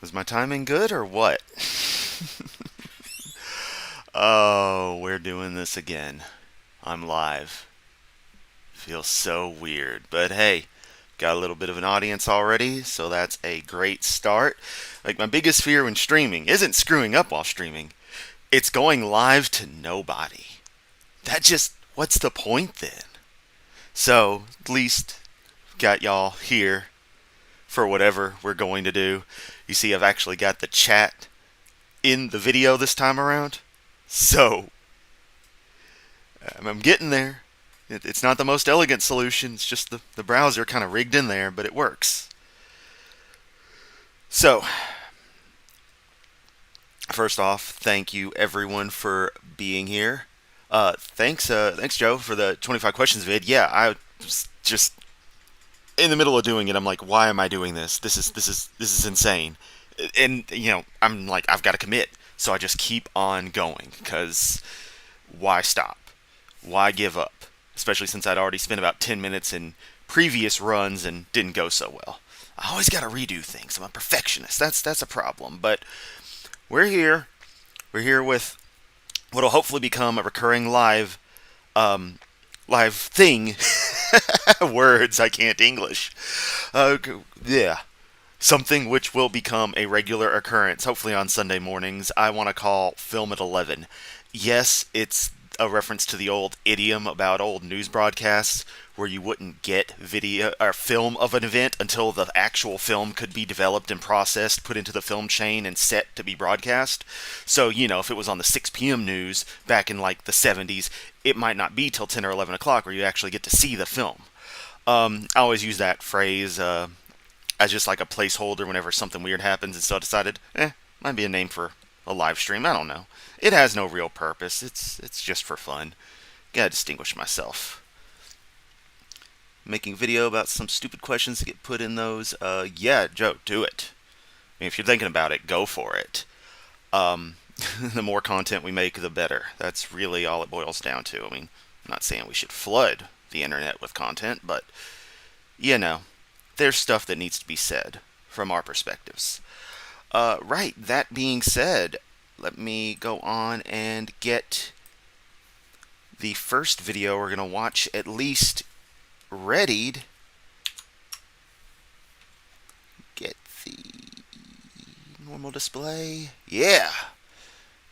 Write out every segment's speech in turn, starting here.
Was my timing good or what? Oh, we're doing this again. I'm live. Feels so weird. But hey, got a little bit of an audience already, so that's a great start. Like, my biggest fear when streaming isn't screwing up while streaming, it's going live to nobody. What's the point then? So, at least got y'all here for whatever we're going to do. You see, I've actually got the chat in the video this time around. So, I'm getting there. It's not the most elegant solution. It's just the browser kind of rigged in there, but it works. So, first off, thank you everyone for being here. Thanks Joe for the 25 questions vid. Yeah, I was just in the middle of doing it. I'm like, why am I doing this? This is insane. And I'm like, I've got to commit. So I just keep on going because why stop? Why give up? Especially since I'd already spent about 10 minutes in previous runs and didn't go so well. I always got to redo things. I'm a perfectionist. That's a problem. But we're here. We're here with what'll hopefully become a recurring live thing. Words I can't English. Yeah. Something which will become a regular occurrence, hopefully on Sunday mornings, I want to call Film at 11. Yes, it's a reference to the old idiom about old news broadcasts where you wouldn't get video or film of an event until the actual film could be developed and processed, put into the film chain, and set to be broadcast. So, if it was on the 6 p.m. news back in like the 70s, it might not be till 10 or 11 o'clock where you actually get to see the film. I always use that phrase as just like a placeholder whenever something weird happens, and so I decided, might be a name for a live stream. I don't know. It has no real purpose. It's just for fun. Gotta distinguish myself. Making video about some stupid questions to get put in those. Yeah, Joe, do it. I mean, if you're thinking about it, go for it. The more content we make, the better. That's really all it boils down to. I mean, I'm not saying we should flood the internet with content, but there's stuff that needs to be said from our perspectives. Right, that being said, let me go on and get the first video we're going to watch at least readied. Get the normal display. Yeah,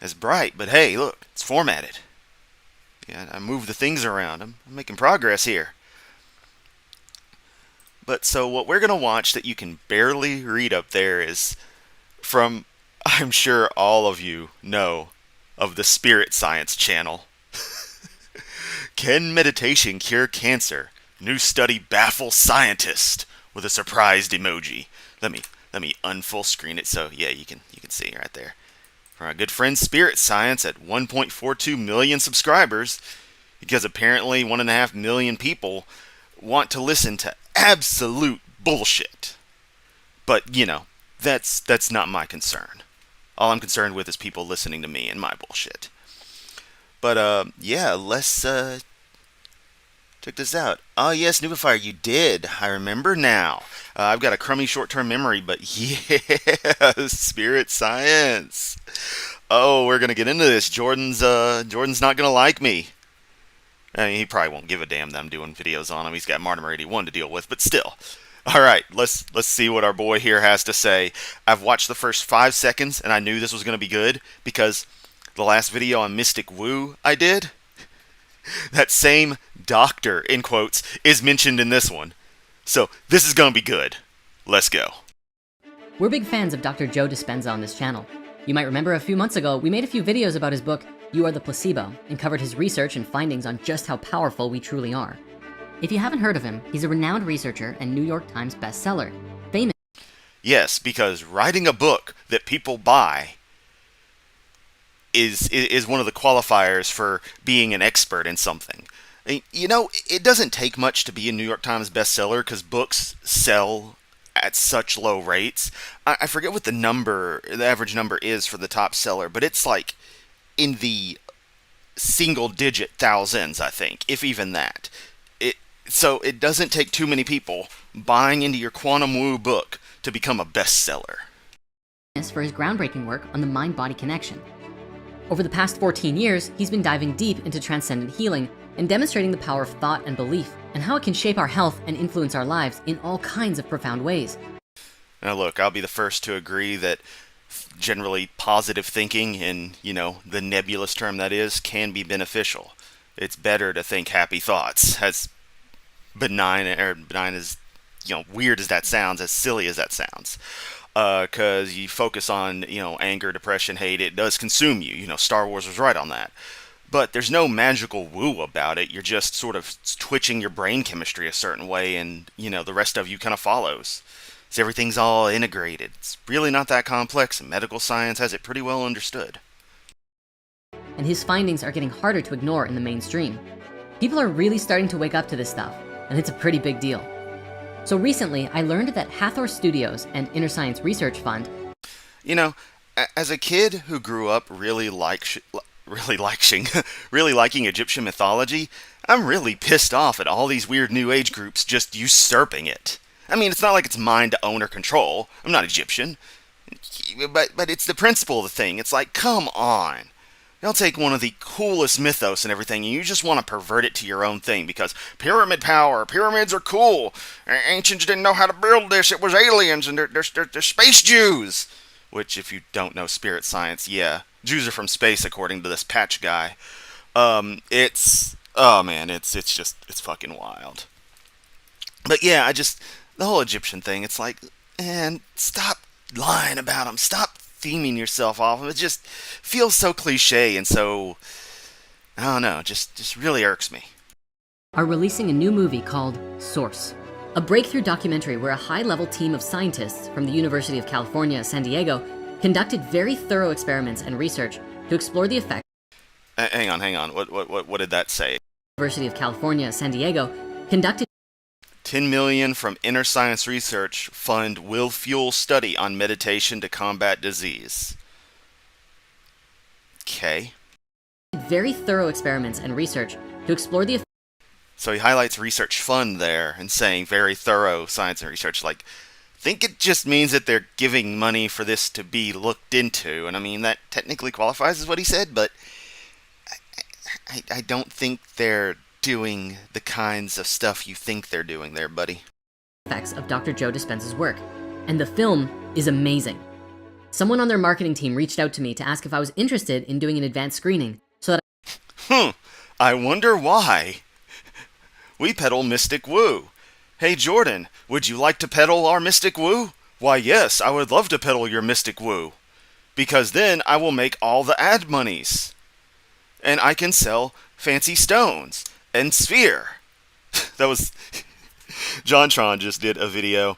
it's bright, but hey, look, it's formatted. Yeah, I moved the things around. I'm making progress here. But so what we're going to watch that you can barely read up there is from, I'm sure all of you know, of the Spirit Science channel. Can meditation cure cancer? New study baffles scientist with a surprised emoji. Let me unfull screen it so yeah you can see right there. From our good friend Spirit Science at 1.42 million subscribers, because apparently 1.5 million people want to listen to absolute bullshit. But that's not my concern. All I'm concerned with is people listening to me and my bullshit. But yeah, let's check this out. Oh yes, Nubifier, you did. I remember now. I've got a crummy short-term memory, but yeah, Spirit Science. Oh, we're gonna get into this. Jordan's not gonna like me. I mean, he probably won't give a damn that I'm doing videos on him. He's got Martimer 81 to deal with, but still. All right, let's see what our boy here has to say. I've watched the first 5 seconds, and I knew this was going to be good because the last video on Mystic Woo I did, that same doctor, in quotes, is mentioned in this one. So this is going to be good. Let's go. We're big fans of Dr. Joe Dispenza on this channel. You might remember a few months ago, we made a few videos about his book, You Are the Placebo, and covered his research and findings on just how powerful we truly are. If you haven't heard of him, he's a renowned researcher and New York Times bestseller. Famous. Yes, because writing a book that people buy is one of the qualifiers for being an expert in something. I mean, it doesn't take much to be a New York Times bestseller because books sell at such low rates. I forget what the average number is for the top seller, but it's like in the single digit thousands, I think, if even that. So it doesn't take too many people buying into your Quantum Woo book to become a bestseller. for his groundbreaking work on the mind-body connection. Over the past 14 years, he's been diving deep into transcendent healing and demonstrating the power of thought and belief and how it can shape our health and influence our lives in all kinds of profound ways. Now look, I'll be the first to agree that generally positive thinking, in, the nebulous term that is, can be beneficial. It's better to think happy thoughts, as benign as, weird as that sounds, as silly as that sounds. Because you focus on, anger, depression, hate, it does consume you. Star Wars was right on that. But there's no magical woo about it. You're just sort of twitching your brain chemistry a certain way, and, the rest of you kind of follows. So everything's all integrated. It's really not that complex, and medical science has it pretty well understood. And his findings are getting harder to ignore in the mainstream. People are really starting to wake up to this stuff, and it's a pretty big deal. So recently, I learned that Hathor Studios and Inner Science Research Fund... As a kid who grew up really liking Egyptian mythology, I'm really pissed off at all these weird New Age groups just usurping it. I mean, it's not like it's mine to own or control. I'm not Egyptian. But it's the principle of the thing. It's like, come on. Y'all take one of the coolest mythos and everything, and you just want to pervert it to your own thing because pyramid power, pyramids are cool. Ancients didn't know how to build this. It was aliens, and they're space Jews. Which, if you don't know spirit science, yeah, Jews are from space, according to this patch guy. It's fucking wild. But yeah, the whole Egyptian thing, it's like, man, stop lying about them. Stop theming yourself off them. It just feels so cliche and so, I don't know, just really irks me. Are releasing a new movie called Source, a breakthrough documentary where a high-level team of scientists from the University of California, San Diego, conducted very thorough experiments and research to explore the effects. Hang on. What did that say? University of California, San Diego, conducted 10 million from Inner Science Research Fund will fuel study on meditation to combat disease. Okay. Very thorough experiments and research to explore the... So he highlights research fund there and saying very thorough science and research. Like, I think it just means that they're giving money for this to be looked into. And I mean, that technically qualifies as what he said, but I don't think they're doing the kinds of stuff you think they're doing there, buddy. Effects of Dr. Joe Dispenza's work, and the film is amazing. Someone on their marketing team reached out to me to ask if I was interested in doing an advanced screening so that I wonder why. We peddle Mystic Woo. Hey Jordan, would you like to peddle our Mystic Woo? Why yes, I would love to peddle your Mystic Woo. Because then I will make all the ad monies. And I can sell fancy stones. And Sphere. That was... JonTron just did a video.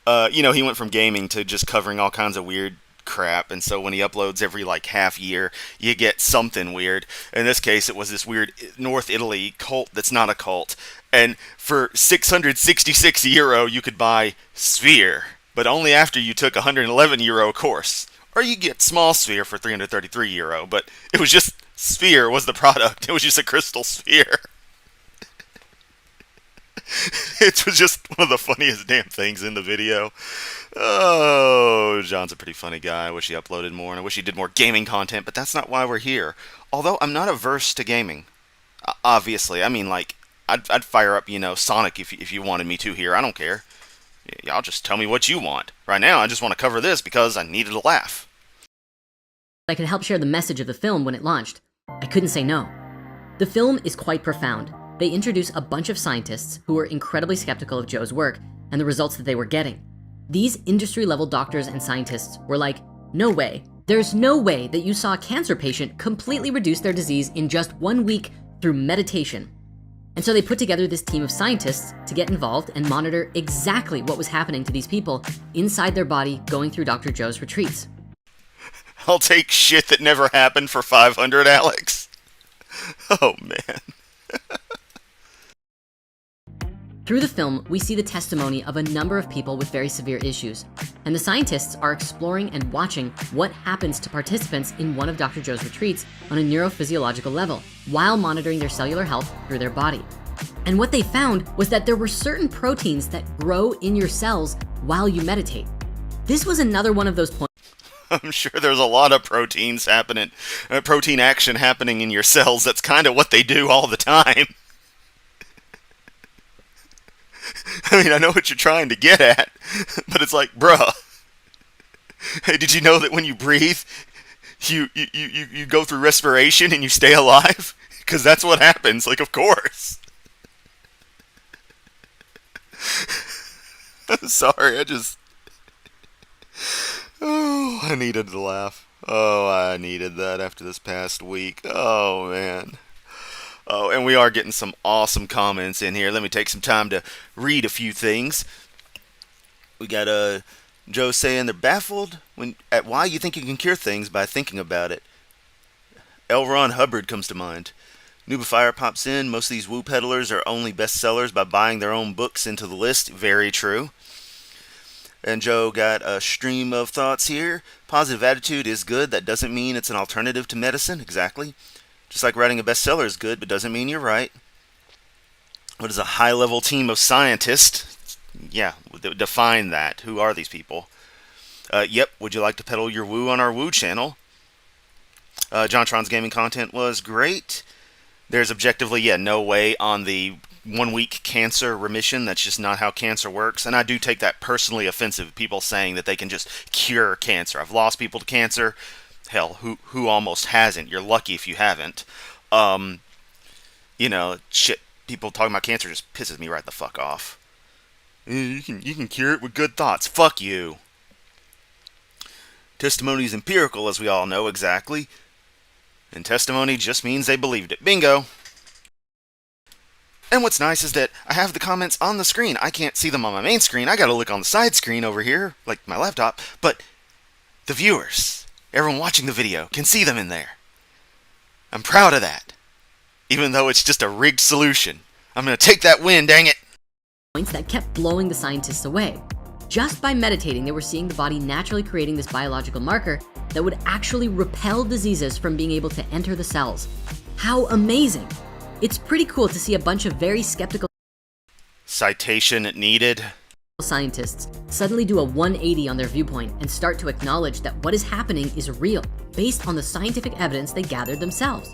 He went from gaming to just covering all kinds of weird crap. And so when he uploads every, half year, you get something weird. In this case, it was this weird North Italy cult that's not a cult. And for 666 euro, you could buy Sphere. But only after you took a 111 euro course. Or you get small Sphere for 333 euro. But it was just... Sphere was the product. It was just a crystal sphere. It was just one of the funniest damn things in the video. Oh, John's a pretty funny guy. I wish he uploaded more, and I wish he did more gaming content, but that's not why we're here. Although, I'm not averse to gaming. Obviously. I mean, I'd fire up, Sonic if you wanted me to here. I don't care. Y'all just tell me what you want. Right now, I just want to cover this because I needed a laugh. I could help share the message of the film when it launched. I couldn't say no. The film is quite profound. They introduce a bunch of scientists who were incredibly skeptical of Joe's work and the results that they were getting. These industry-level doctors and scientists were like, no way. There's no way that you saw a cancer patient completely reduce their disease in just 1 week through meditation. And so they put together this team of scientists to get involved and monitor exactly what was happening to these people inside their body going through Dr. Joe's retreats. I'll take shit that never happened for 500, Alex. Oh, man. Through the film, we see the testimony of a number of people with very severe issues, and the scientists are exploring and watching what happens to participants in one of Dr. Joe's retreats on a neurophysiological level, while monitoring their cellular health through their body. And what they found was that there were certain proteins that grow in your cells while you meditate. This was another one of those points. I'm sure there's a lot of proteins happening, protein action happening in your cells. That's kind of what they do all the time. I mean, I know what you're trying to get at, but it's like, bruh, hey, did you know that when you breathe, you go through respiration and you stay alive? Because that's what happens. Like, of course. I'm sorry, oh, I needed to laugh. Oh, I needed that after this past week. Oh, man. Oh, and we are getting some awesome comments in here. Let me take some time to read a few things. We got Joe saying they're baffled at why you think you can cure things by thinking about it. L. Ron Hubbard comes to mind. Nubifier pops in. Most of these woo peddlers are only bestsellers by buying their own books into the list. Very true. And Joe got a stream of thoughts here. Positive attitude is good. That doesn't mean it's an alternative to medicine. Exactly. Just like writing a bestseller is good, but doesn't mean you're right. What is a high-level team of scientists? Yeah, define that. Who are these people? Yep, would you like to peddle your woo on our woo channel? JonTron's gaming content was great. There's objectively, no way on the 1 week cancer remission. That's just not how cancer works. And I do take that personally offensive, people saying that they can just cure cancer. I've lost people to cancer. Hell, who almost hasn't? You're lucky if you haven't. Shit, people talking about cancer just pisses me right the fuck off. You can cure it with good thoughts. Fuck you. Testimony is empirical, as we all know, exactly. And testimony just means they believed it. Bingo. And what's nice is that I have the comments on the screen. I can't see them on my main screen. I gotta look on the side screen over here, like my laptop. But the viewers, everyone watching the video, can see them in there. I'm proud of that. Even though it's just a rigged solution. I'm gonna take that win, dang it. Points that kept blowing the scientists away. Just by meditating, they were seeing the body naturally creating this biological marker that would actually repel diseases from being able to enter the cells. How amazing! It's pretty cool to see a bunch of very skeptical citation needed scientists suddenly do a 180 on their viewpoint and start to acknowledge that what is happening is real, based on the scientific evidence they gathered themselves.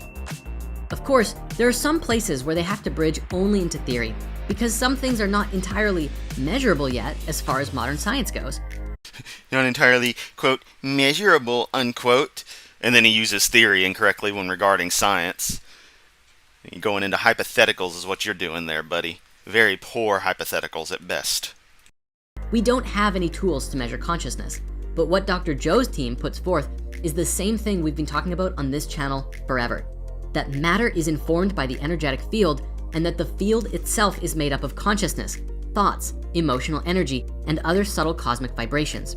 Of course, there are some places where they have to bridge only into theory, because some things are not entirely measurable yet as far as modern science goes. Not entirely, quote, measurable, unquote. And then he uses theory incorrectly when regarding science. You're going into hypotheticals is what you're doing there, buddy. Very poor hypotheticals at best. We don't have any tools to measure consciousness, but what Dr. Joe's team puts forth is the same thing we've been talking about on this channel forever. That matter is informed by the energetic field, and that the field itself is made up of consciousness, thoughts, emotional energy, and other subtle cosmic vibrations.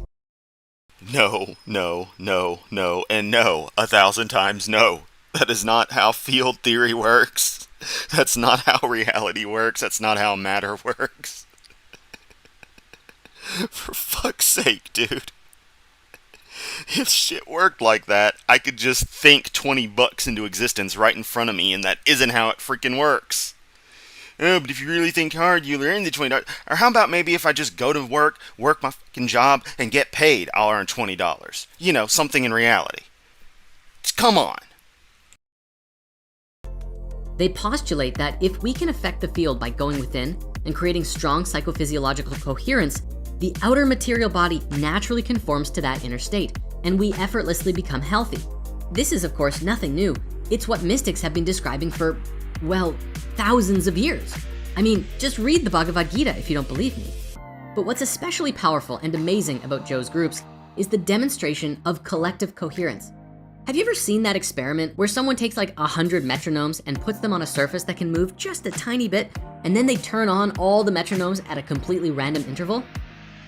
No, no, no, no, and no, 1,000 times no. That is not how field theory works. That's not how reality works. That's not how matter works. For fuck's sake, dude. If shit worked like that, I could just think 20 bucks into existence right in front of me, and that isn't how it freaking works. Oh, but if you really think hard, you'll earn the $20. Or how about maybe if I just go to work my fucking job, and get paid, I'll earn $20. You know, something in reality. Just come on. They postulate that if we can affect the field by going within and creating strong psychophysiological coherence, the outer material body naturally conforms to that inner state, and we effortlessly become healthy. This is, of course, nothing new. It's what mystics have been describing for, well, thousands of years. I mean, just read the Bhagavad Gita if you don't believe me. But what's especially powerful and amazing about Joe's groups is the demonstration of collective coherence. Have you ever seen that experiment where someone takes like 100 metronomes and puts them on a surface that can move just a tiny bit, and then they turn on all the metronomes at a completely random interval?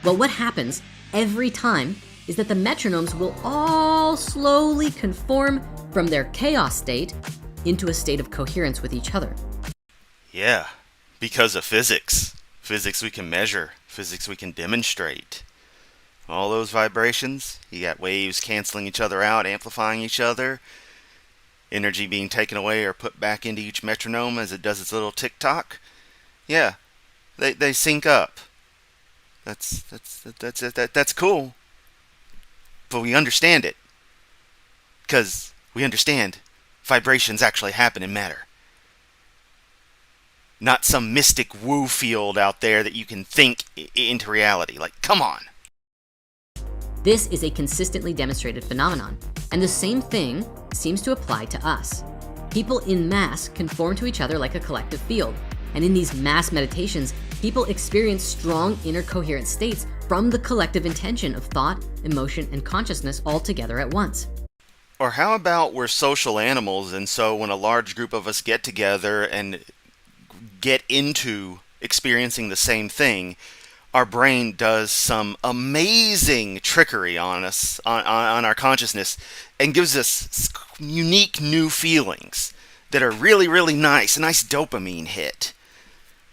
Well, what happens every time is that the metronomes will all slowly conform from their chaos state into a state of coherence with each other. Yeah, because of physics. Physics we can measure. Physics we can demonstrate. All those vibrations, you got waves canceling each other out, amplifying each other, energy being taken away or put back into each metronome as it does its little tick-tock. Yeah, they sync up. That's cool. but we understand it. Because we understand vibrations actually happen in matter. Not some mystic woo field out there that you can think into reality. Like, come on. This is a consistently demonstrated phenomenon, and the same thing seems to apply to us. People in mass conform to each other like a collective field, and in these mass meditations, people experience strong inner coherent states from the collective intention of thought, emotion, and consciousness all together at once. Or how about we're social animals, and so when a large group of us get together and get into experiencing the same thing, our brain does some amazing trickery on us, on our consciousness, and gives us unique new feelings that are really, really nice, a nice dopamine hit.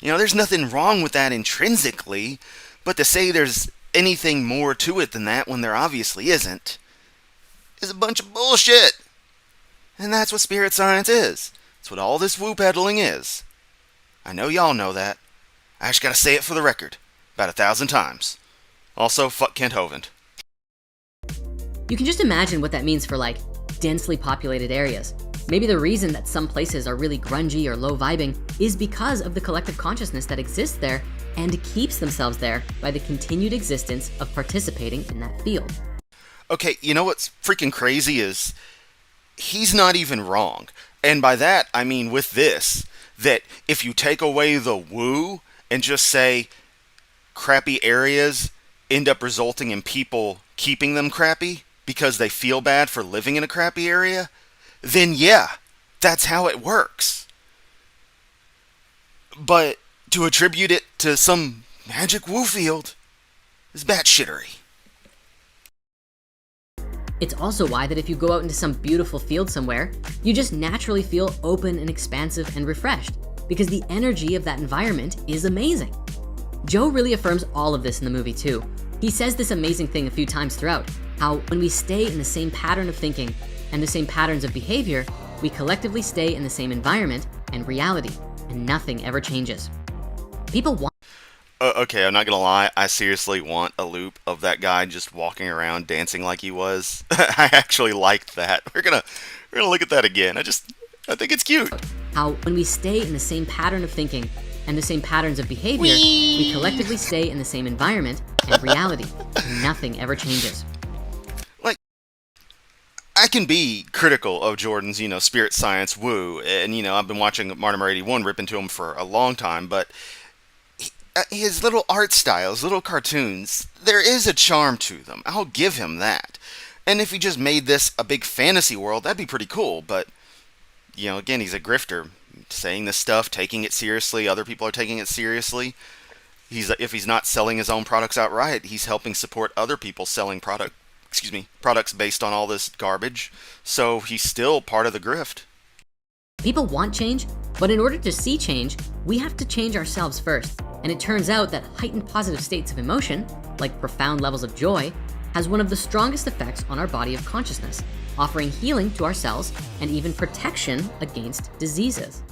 There's nothing wrong with that intrinsically, but to say there's anything more to it than that when there obviously isn't, is a bunch of bullshit. And that's what spirit science is. It's what all this woo peddling is. I know y'all know that. I just gotta say it for the record. About 1,000 times. Also, fuck Kent Hovind. You can just imagine what that means for densely populated areas. Maybe the reason that some places are really grungy or low vibing is because of the collective consciousness that exists there and keeps themselves there by the continued existence of participating in that field. Okay, you know what's freaking crazy is he's not even wrong. And by that, I mean with this, that if you take away the woo and just say crappy areas end up resulting in people keeping them crappy because they feel bad for living in a crappy area, then yeah, that's how it works. But to attribute it to some magic woo field is batshittery. It's also why that if you go out into some beautiful field somewhere, you just naturally feel open and expansive and refreshed because the energy of that environment is amazing. Joe really affirms all of this in the movie too. He says this amazing thing a few times throughout, how when we stay in the same pattern of thinking and the same patterns of behavior, we collectively stay in the same environment and reality, and nothing ever changes. People want Okay, I'm not gonna lie, I seriously want a loop of that guy just walking around dancing like he was. I actually liked that. We're gonna look at that again. I think it's cute. How when we stay in the same pattern of thinking and the same patterns of behavior, we collectively stay in the same environment and reality, and nothing ever changes. I can be critical of Jordan's, spirit science woo, and I've been watching Martin 81 rip into him for a long time, but his little art style, his little cartoons, there is a charm to them. I'll give him that. And if he just made this a big fantasy world, that'd be pretty cool. But, again, he's a grifter. Saying this stuff, taking it seriously, other people are taking it seriously. If he's not selling his own products outright, he's helping support other people selling products based on all this garbage. So he's still part of the grift. People want change, but in order to see change, we have to change ourselves first. And it turns out that heightened positive states of emotion, like profound levels of joy, has one of the strongest effects on our body of consciousness, offering healing to ourselves and even protection against diseases.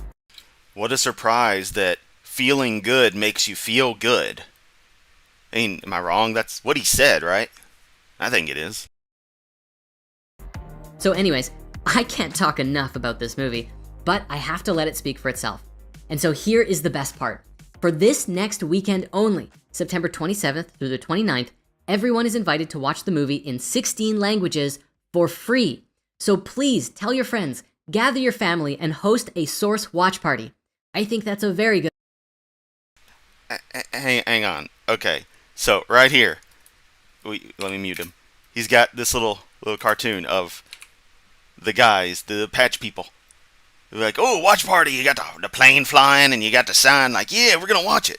What a surprise that feeling good makes you feel good. I mean, am I wrong? That's what he said, right? I think it is. So anyways, I can't talk enough about this movie, but I have to let it speak for itself. And so here is the best part. For this next weekend only, September 27th through the 29th, everyone is invited to watch the movie in 16 languages for free. So please tell your friends, gather your family, and host a Source watch party. I think that's a very good... Hang on. Okay, so right here, let me mute him. He's got this little cartoon of the guys, the patch people. They're like, oh, watch party, you got the plane flying and you got the sign, like, yeah, we're going to watch it.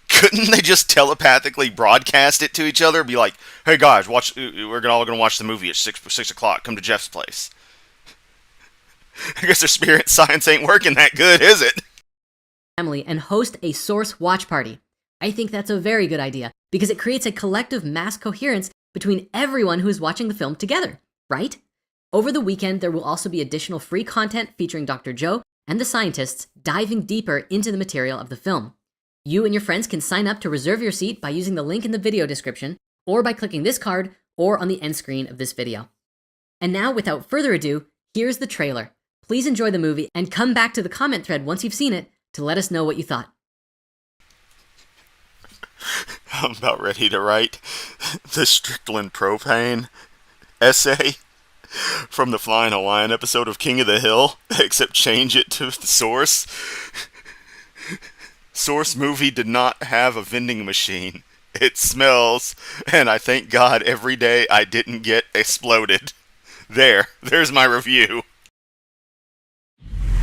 Couldn't they just telepathically broadcast it to each other? Be like, hey guys, we're all going to watch the movie at 6 o'clock. Come to Jeff's place. I guess their spirit science ain't working that good, is it? Family and host a Source watch party. I think that's a very good idea because it creates a collective mass coherence between everyone who is watching the film together, right? Over the weekend, there will also be additional free content featuring Dr. Joe and the scientists diving deeper into the material of the film. You and your friends can sign up to reserve your seat by using the link in the video description or by clicking this card or on the end screen of this video. And now, without further ado, here's the trailer. Please enjoy the movie and come back to the comment thread once you've seen it to let us know what you thought. I'm about ready to write the Strickland propane essay from the Flying Hawaiian episode of King of the Hill, except change it to the source. Source movie did not have a vending machine. It smells, and I thank God every day I didn't get exploded. There's my review.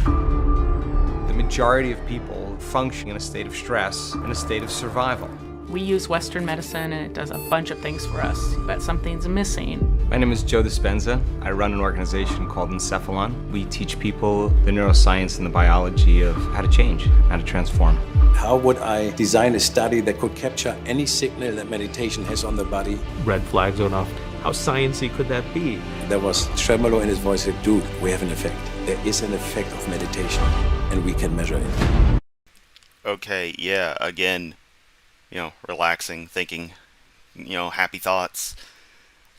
The majority of people function in a state of stress, in a state of survival. We use Western medicine and it does a bunch of things for us, but something's missing. My name is Joe Dispenza. I run an organization called Encephalon. We teach people the neuroscience and the biology of how to change, how to transform. How would I design a study that could capture any signal that meditation has on the body? Red flags went off. How sciencey could that be? There was tremolo in his voice, like, dude, we have an effect. There is an effect of meditation, and we can measure it. Okay, yeah, again, relaxing, thinking, happy thoughts,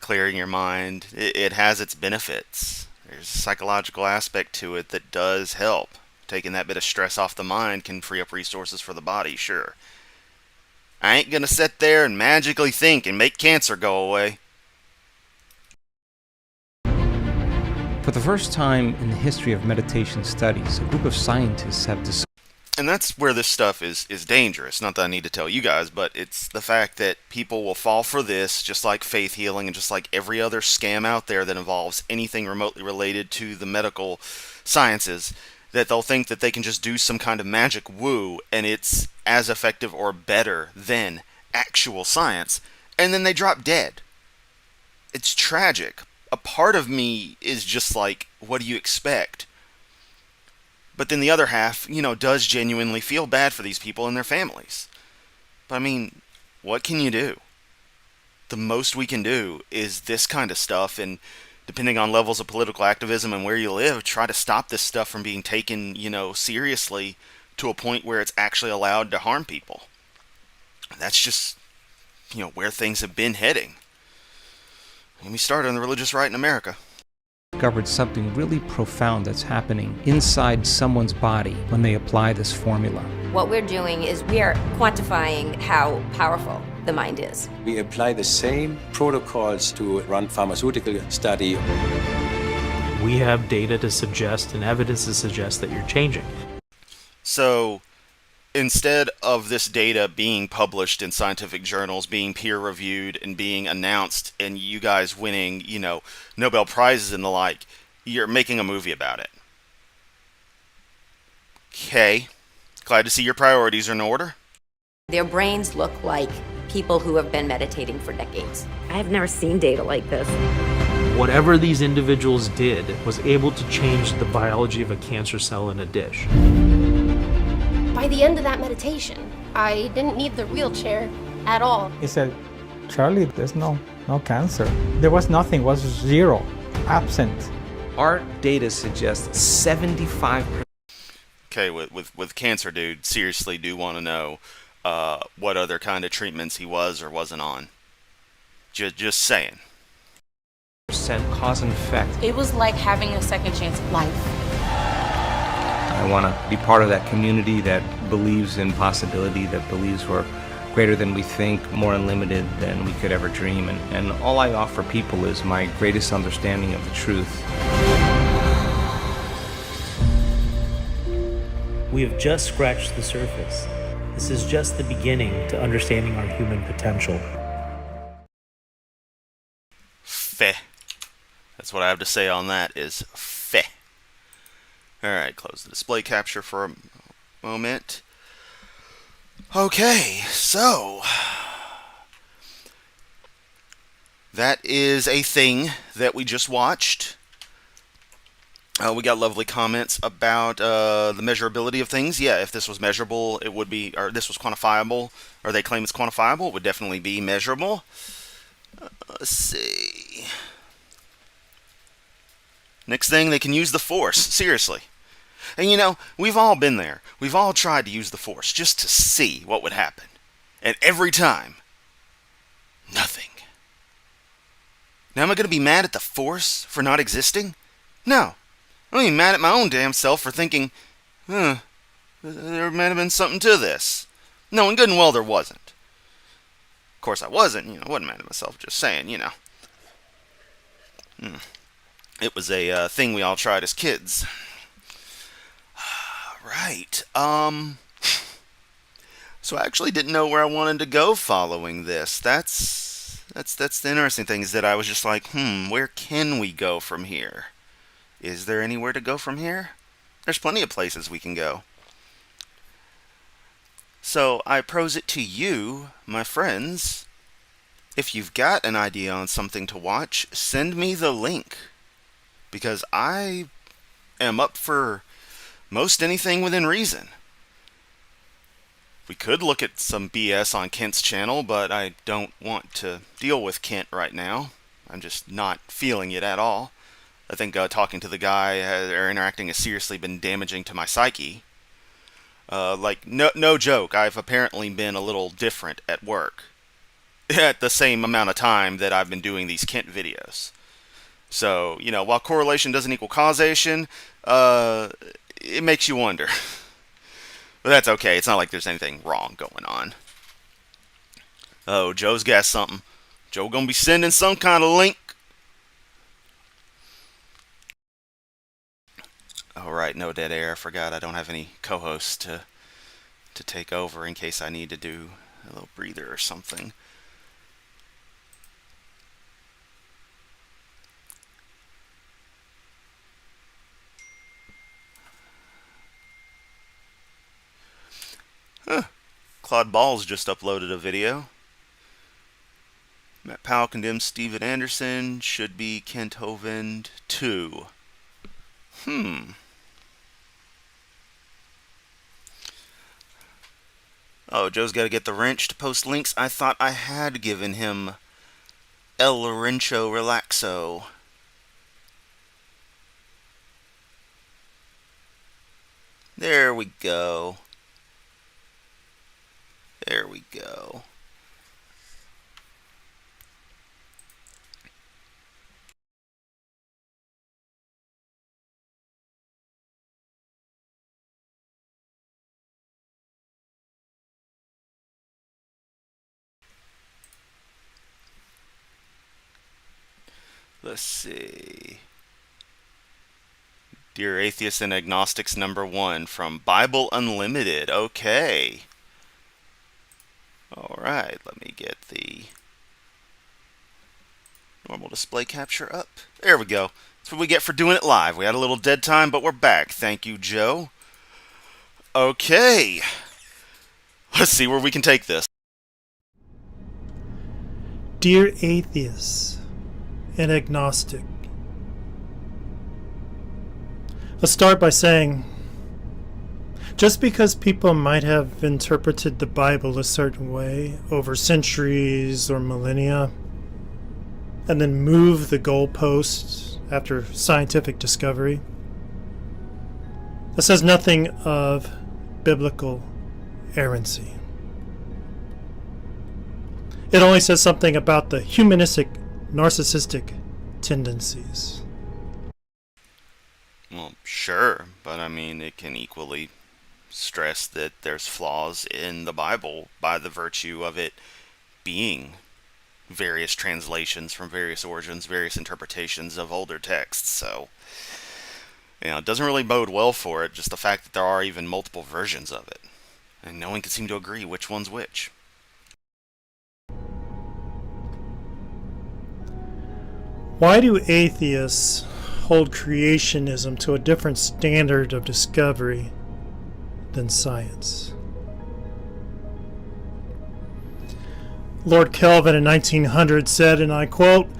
clearing your mind. It has its benefits. There's a psychological aspect to it that does help. Taking that bit of stress off the mind can free up resources for the body, sure. I ain't gonna sit there and magically think and make cancer go away. For the first time in the history of meditation studies, a group of scientists have discovered. And that's where this stuff is dangerous. Not that I need to tell you guys, but it's the fact that people will fall for this, just like faith healing and just like every other scam out there that involves anything remotely related to the medical sciences, that they'll think that they can just do some kind of magic woo and it's as effective or better than actual science, and then they drop dead. It's tragic. A part of me is just like, what do you expect? But then the other half, does genuinely feel bad for these people and their families. But I mean, what can you do? The most we can do is this kind of stuff, and depending on levels of political activism and where you live, try to stop this stuff from being taken, seriously to a point where it's actually allowed to harm people. That's just, where things have been heading. And we started on the religious right in America. Discovered something really profound that's happening inside someone's body when they apply this formula. What we're doing is we are quantifying how powerful the mind is. We apply the same protocols to run pharmaceutical study. We have data to suggest and evidence to suggest that you're changing. So, instead of this data being published in scientific journals, being peer-reviewed, and being announced, and you guys winning, Nobel Prizes and the like, you're making a movie about it. Okay. Glad to see your priorities are in order. Their brains look like people who have been meditating for decades. I've never seen data like this. Whatever these individuals did was able to change the biology of a cancer cell in a dish. By the end of that meditation, I didn't need the wheelchair at all. He said, Charlie, there's no cancer. There was nothing, was zero, absent. Our data suggests 75%. Okay, with cancer, dude, seriously do want to know what other kind of treatments he was or wasn't on. Just saying. Cause and effect. It was like having a second chance at life. I want to be part of that community that believes in possibility, that believes we're greater than we think, more unlimited than we could ever dream. And all I offer people is my greatest understanding of the truth. We have just scratched the surface. This is just the beginning to understanding our human potential. Feh. That's what I have to say on that is feh. Alright, close the display capture for a moment. Okay, so that is a thing that we just watched. We got lovely comments about the measurability of things. Yeah, if this was measurable, it would be, or this was quantifiable, or they claim it's quantifiable, it would definitely be measurable. Let's see. Next thing, they can use the Force. Seriously. And we've all been there. We've all tried to use the Force just to see what would happen. And every time, nothing. Now am I going to be mad at the Force for not existing? No. I'm even mad at my own damn self for thinking, there might have been something to this. Knowing good and well there wasn't. Of course I wasn't, I wasn't mad at myself, just saying, It was a thing we all tried as kids. Right, so I actually didn't know where I wanted to go following this. That's the interesting thing, is that I was just like, where can we go from here? Is there anywhere to go from here? There's plenty of places we can go. So I pose it to you, my friends. If you've got an idea on something to watch, send me the link. Because I am up for most anything within reason. We could look at some BS on Kent's channel, but I don't want to deal with Kent right now. I'm just not feeling it at all. I think talking to the guy or interacting has seriously been damaging to my psyche. No joke, I've apparently been a little different at work. At the same amount of time that I've been doing these Kent videos. So, while correlation doesn't equal causation, it makes you wonder. But that's okay, it's not like there's anything wrong going on. Oh, Joe's got something. Joe gonna be sending some kind of link. Alright, no dead air. I forgot I don't have any co-hosts to take over in case I need to do a little breather or something. Claude Balls just uploaded a video. Matt Powell condemns Steven Anderson. Should be Kent Hovind 2. Oh, Joe's got to get the wrench to post links. I thought I had given him El Lorenzo Relaxo. There we go. There we go. Let's see. Dear Atheists and Agnostics #1 from Bible Unlimited. Okay. Alright, let me get the normal display capture up. There we go. That's what we get for doing it live. We had a little dead time, but we're back. Thank you, Joe. Okay. Let's see where we can take this. Dear Atheists and Agnostic, let's start by saying, just because people might have interpreted the Bible a certain way over centuries or millennia, and then move the goalposts after scientific discovery, that says nothing of biblical errancy. It only says something about the humanistic, narcissistic tendencies. Well, sure, but I mean, it can equally stress that there's flaws in the Bible by the virtue of it being various translations from various origins, various interpretations of older texts. So, it doesn't really bode well for it, just the fact that there are even multiple versions of it. And no one can seem to agree which one's which. Why do atheists hold creationism to a different standard of discovery than science? Lord Kelvin in 1900 said, and I quote,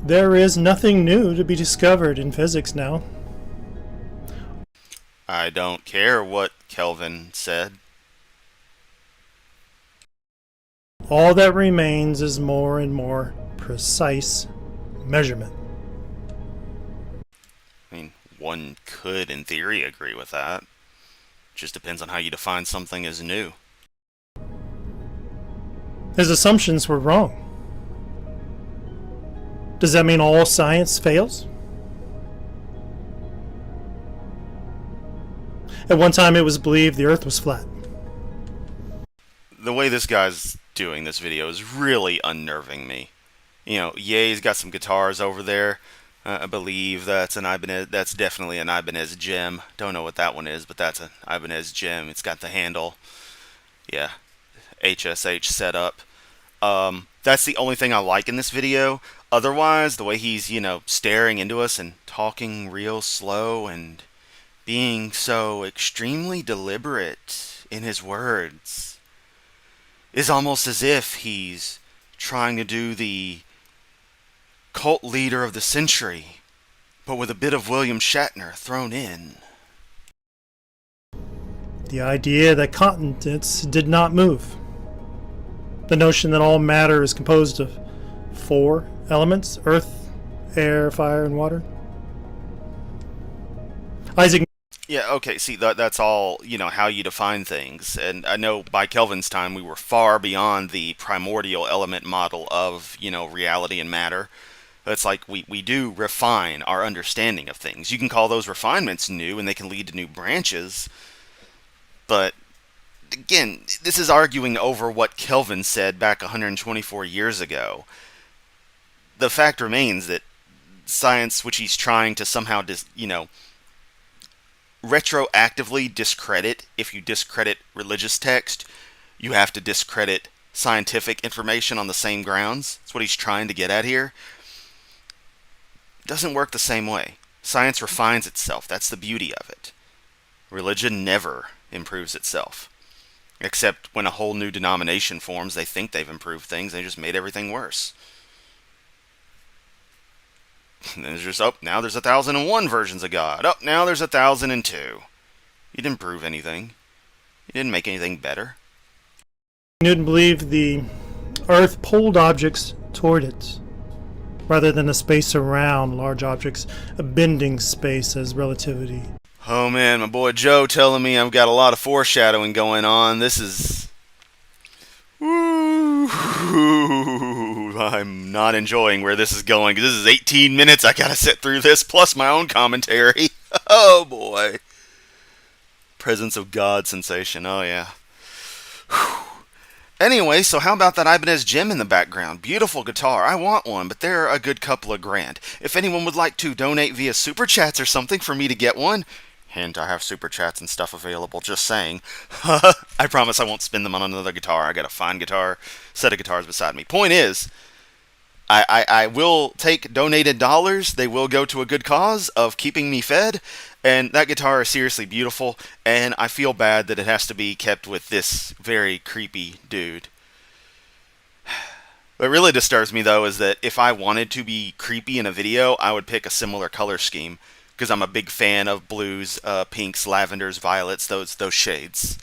"There is nothing new to be discovered in physics now." I don't care what Kelvin said. All that remains is more and more precise measurement. I mean, one could, in theory, agree with that. Just depends on how you define something as new. His assumptions were wrong. Does that mean all science fails? At one time it was believed the earth was flat. The way this guy's doing this video is really unnerving me. You know, he's got some guitars over there. I believe that's definitely an Ibanez gem. Don't know what that one is, but that's an Ibanez gem. It's got the handle. Yeah, HSH setup. That's the only thing I like in this video. Otherwise, the way he's, staring into us and talking real slow and being so extremely deliberate in his words is almost as if he's trying to do the cult leader of the century, but with a bit of William Shatner thrown in. The idea that continents did not move. The notion that all matter is composed of 4 elements: earth, air, fire, and water. Isaac. Yeah, okay, see, that's all, how you define things. And I know by Kelvin's time we were far beyond the primordial element model of, reality and matter. It's like we do refine our understanding of things. You can call those refinements new, and they can lead to new branches. But, again, this is arguing over what Kelvin said back 124 years ago. The fact remains that science, which he's trying to somehow, retroactively discredit, if you discredit religious text, you have to discredit scientific information on the same grounds. That's what he's trying to get at here. It doesn't work the same way. Science refines itself. That's the beauty of it. Religion never improves itself. Except when a whole new denomination forms, they think they've improved things, they just made everything worse. And then there's just, now there's 1,001 versions of God. Now there's 1,002. You didn't prove anything. You didn't make anything better. Newton believed the Earth pulled objects toward it, rather than a space around large objects, a bending space as relativity. Oh man, my boy Joe telling me I've got a lot of foreshadowing going on. This is... Woo! I'm not enjoying where this is going. This is 18 minutes. I gotta sit through this, plus my own commentary. Oh boy. Presence of God sensation. Oh yeah. Whew. Anyway, so how about that Ibanez gem in the background? Beautiful guitar. I want one, but they're a good couple of grand. If anyone would like to donate via Super Chats or something for me to get one, hint, I have Super Chats and stuff available, just saying. I promise I won't spend them on another guitar. I got a fine set of guitars beside me. Point is, I will take donated dollars. They will go to a good cause of keeping me fed. And that guitar is seriously beautiful, and I feel bad that it has to be kept with this very creepy dude. What really disturbs me, though, is that if I wanted to be creepy in a video, I would pick a similar color scheme, because I'm a big fan of blues, pinks, lavenders, violets, those shades.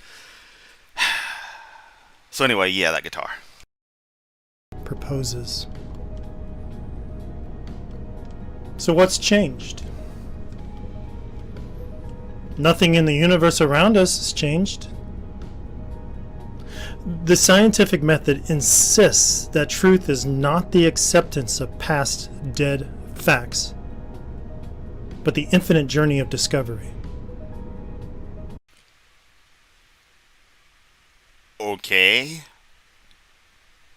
So anyway, yeah, that guitar. Proposes. So what's changed? Nothing in the universe around us has changed. The scientific method insists that truth is not the acceptance of past dead facts, but the infinite journey of discovery. Okay.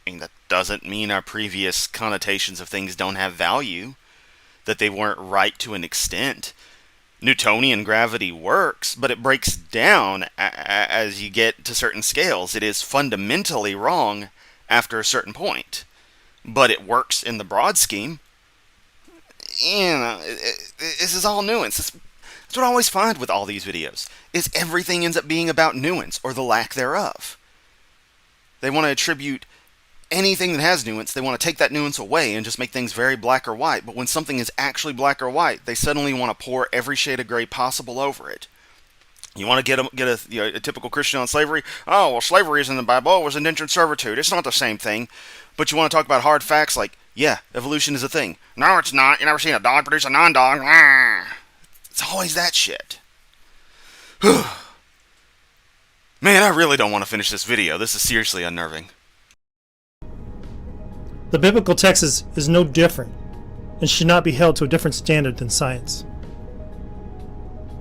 I mean, that doesn't mean our previous connotations of things don't have value, that they weren't right to an extent. Newtonian gravity works, but it breaks down as you get to certain scales. It is fundamentally wrong after a certain point, but it works in the broad scheme. This is all nuance. That's what I always find with all these videos, is everything ends up being about nuance, or the lack thereof. They want to attribute anything that has nuance, they want to take that nuance away and just make things very black or white. But when something is actually black or white, they suddenly want to pour every shade of gray possible over it. You want to get a typical Christian on slavery? Oh, well, slavery isn't in the Bible. It was indentured servitude. It's not the same thing. But you want to talk about hard facts like, yeah, evolution is a thing. No, it's not. You never seen a dog produce a non-dog. It's always that shit. Man, I really don't want to finish this video. This is seriously unnerving. The biblical text is no different and should not be held to a different standard than science.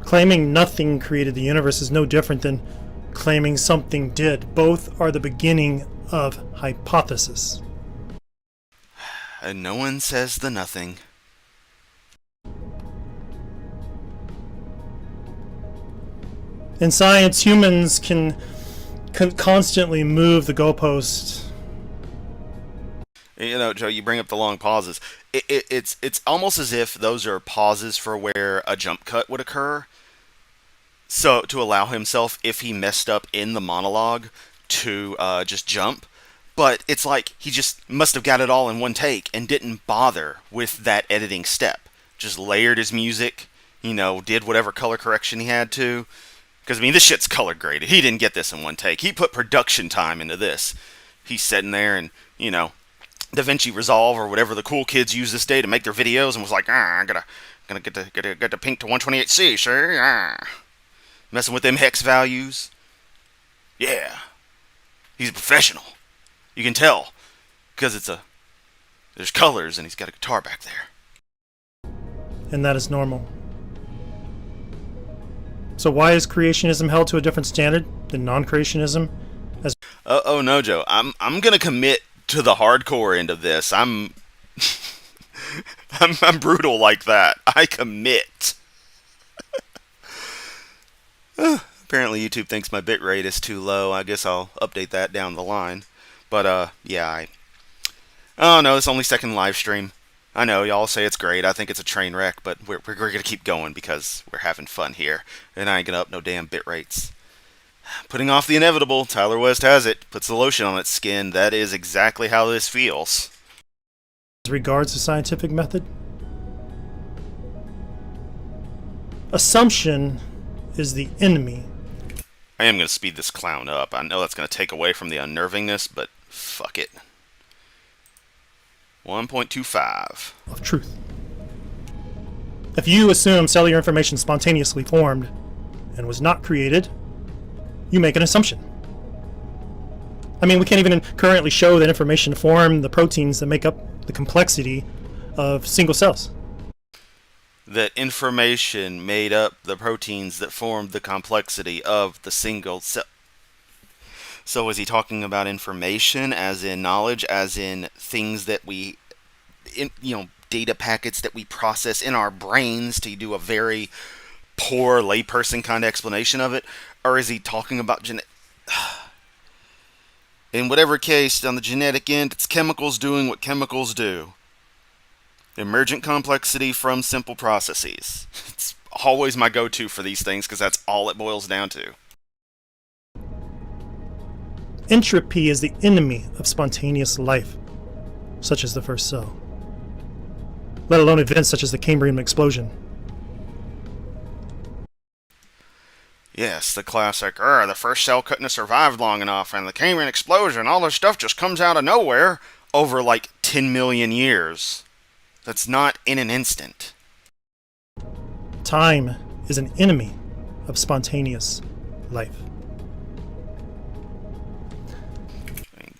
Claiming nothing created the universe is no different than claiming something did. Both are the beginning of hypothesis. And no one says the nothing. In science, humans can constantly move the goalposts. You know, Joe, you bring up the long pauses. It's almost as if those are pauses for where a jump cut would occur. So, to allow himself, if he messed up in the monologue, to just jump. But it's like he just must have got it all in one take and didn't bother with that editing step. Just layered his music, you know, did whatever color correction he had to. Because, I mean, this shit's color graded. He didn't get this in one take. He put production time into this. He's sitting there and, you know, DaVinci Resolve or whatever the cool kids use this day to make their videos and was like, I gotta get the pink to 128C, sure. Messing with them hex values. Yeah. He's a professional. You can tell. Because there's colors and he's got a guitar back there. And that is normal. So why is creationism held to a different standard than non-creationism? Oh no, Joe. I'm gonna commit to the hardcore end of this. I'm brutal like that. I commit. Apparently YouTube thinks my bitrate is too low. I guess I'll update that down the line. But yeah, oh no, it's only second live stream. I know, y'all say it's great. I think it's a train wreck, but we're gonna keep going because we're having fun here. And I ain't gonna up no damn bit rates. Putting off the inevitable, Tyler West has it. Puts the lotion on its skin. That is exactly how this feels. As regards the scientific method, assumption is the enemy. I am gonna speed this clown up. I know that's gonna take away from the unnervingness, but fuck it. 1.25 of truth. If you assume cellular information spontaneously formed and was not created, you make an assumption. I mean, we can't even currently show that information formed the proteins that make up the complexity of single cells. That information made up the proteins that formed the complexity of the single cell. So is he talking about information as in knowledge, as in things that we, data packets that we process in our brains to do a very poor layperson kind of explanation of it? Or is he talking about in whatever case, on the genetic end, it's chemicals doing what chemicals do. Emergent complexity from simple processes. It's always my go-to for these things because that's all it boils down to. Entropy is the enemy of spontaneous life, such as the first cell, let alone events such as the Cambrian explosion. Yes, the classic, the first cell couldn't have survived long enough, and the Cambrian explosion, all this stuff just comes out of nowhere over like 10 million years. That's not in an instant. Time is an enemy of spontaneous life.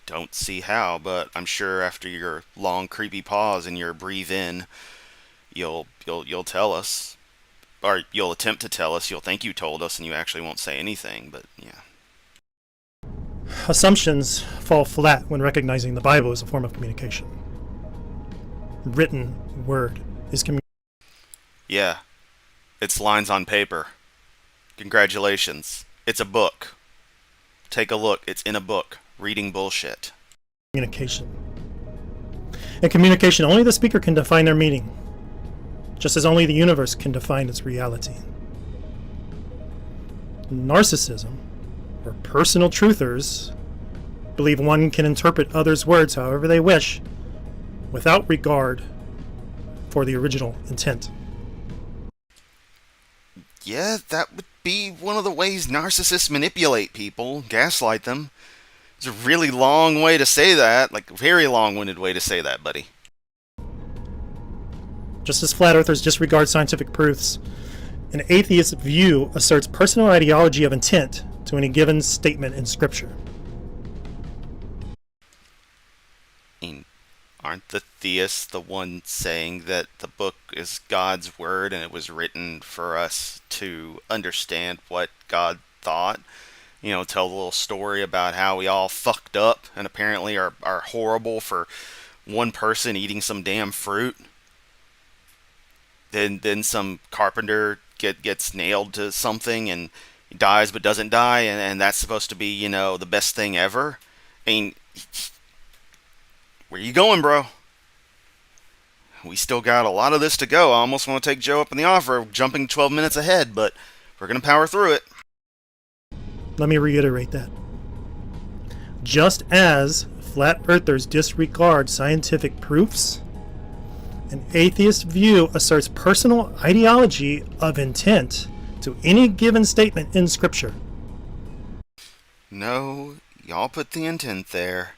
Don't see how, but I'm sure after your long creepy pause and your breathe in, you'll tell us, or you'll attempt to tell us. You'll think you told us, and you actually won't say anything. But yeah, assumptions fall flat when recognizing the Bible as a form of communication. Written word is communication. Yeah, it's lines on paper. Congratulations, it's a book. Take a look. It's in a book. Reading bullshit. Communication. In communication, only the speaker can define their meaning, just as only the universe can define its reality. Narcissism, or personal truthers, believe one can interpret others' words however they wish, without regard for the original intent. Yeah, that would be one of the ways narcissists manipulate people, gaslight them. It's a really long way to say that, like a very long-winded way to say that, buddy. Just as flat earthers disregard scientific proofs, an atheist view asserts personal ideology of intent to any given statement in Scripture. aren't the theists the ones saying that the book is God's word and it was written for us to understand what God thought? You know, tell a little story about how we all fucked up and apparently are horrible for one person eating some damn fruit. Then some carpenter gets nailed to something and he dies but doesn't die, and that's supposed to be, you know, the best thing ever. I mean, where you going, bro? We still got a lot of this to go. I almost want to take Joe up on the offer of jumping 12 minutes ahead, but we're going to power through it. Let me reiterate that. Just as flat earthers disregard scientific proofs, an atheist view asserts personal ideology of intent to any given statement in Scripture. No, y'all put the intent there.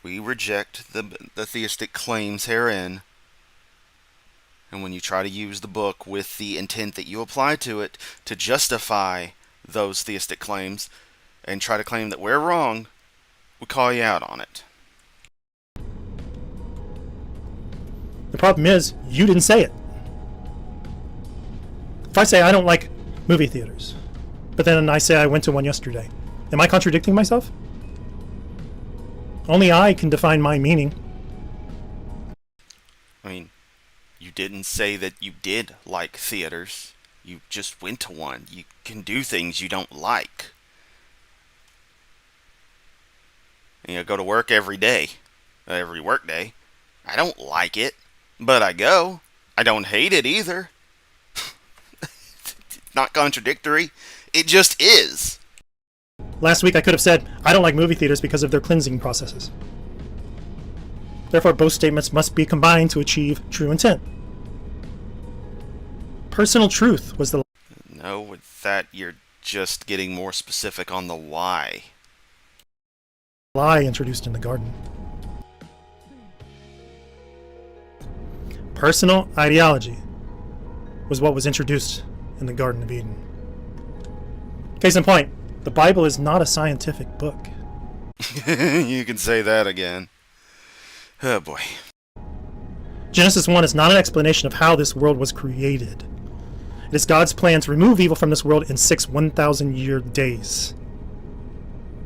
We reject the theistic claims herein. And when you try to use the book with the intent that you apply to it to justify those theistic claims and try to claim that we're wrong, we call you out on it. The problem is, you didn't say it. If I say I don't like movie theaters, but then I say I went to one yesterday, am I contradicting myself? Only I can define my meaning. I mean, you didn't say that you did like theaters. You just went to one. You can do things you don't like. You know, go to work every day, every work day. I don't like it, but I go. I don't hate it either. It's not contradictory. It just is. Last week I could have said, I don't like movie theaters because of their cleansing processes. Therefore, both statements must be combined to achieve true intent. Personal truth was the... No, with that you're just getting more specific on the why. lie introduced in the garden. Personal ideology was what was introduced in the Garden of Eden. Case in point, the Bible is not a scientific book. You can say that again. Oh boy. Genesis 1 is not an explanation of how this world was created. It is God's plan to remove evil from this world in 6 1,000-year days.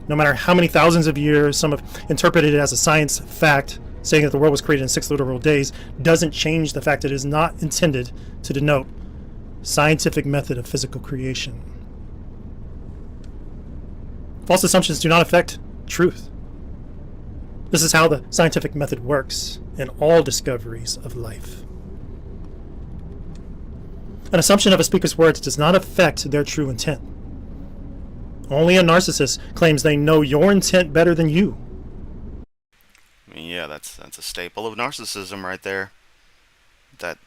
No matter how many thousands of years some have interpreted it as a science fact, saying that the world was created in 6 literal days doesn't change the fact that it is not intended to denote scientific method of physical creation. False assumptions do not affect truth. This is how the scientific method works in all discoveries of life. An assumption of a speaker's words does not affect their true intent. Only a narcissist claims they know your intent better than you. I mean, yeah, that's a staple of narcissism right there. That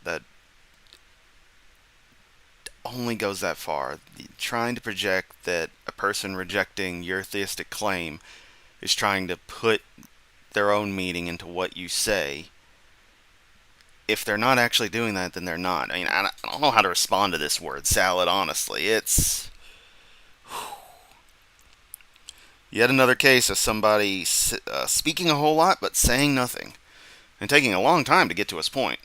only goes that far. Trying to project that a person rejecting your theistic claim is trying to put their own meaning into what you say. If they're not actually doing that, then they're not. I mean, I don't know how to respond to this word salad, honestly. It's yet another case of somebody speaking a whole lot but saying nothing, and taking a long time to get to his point.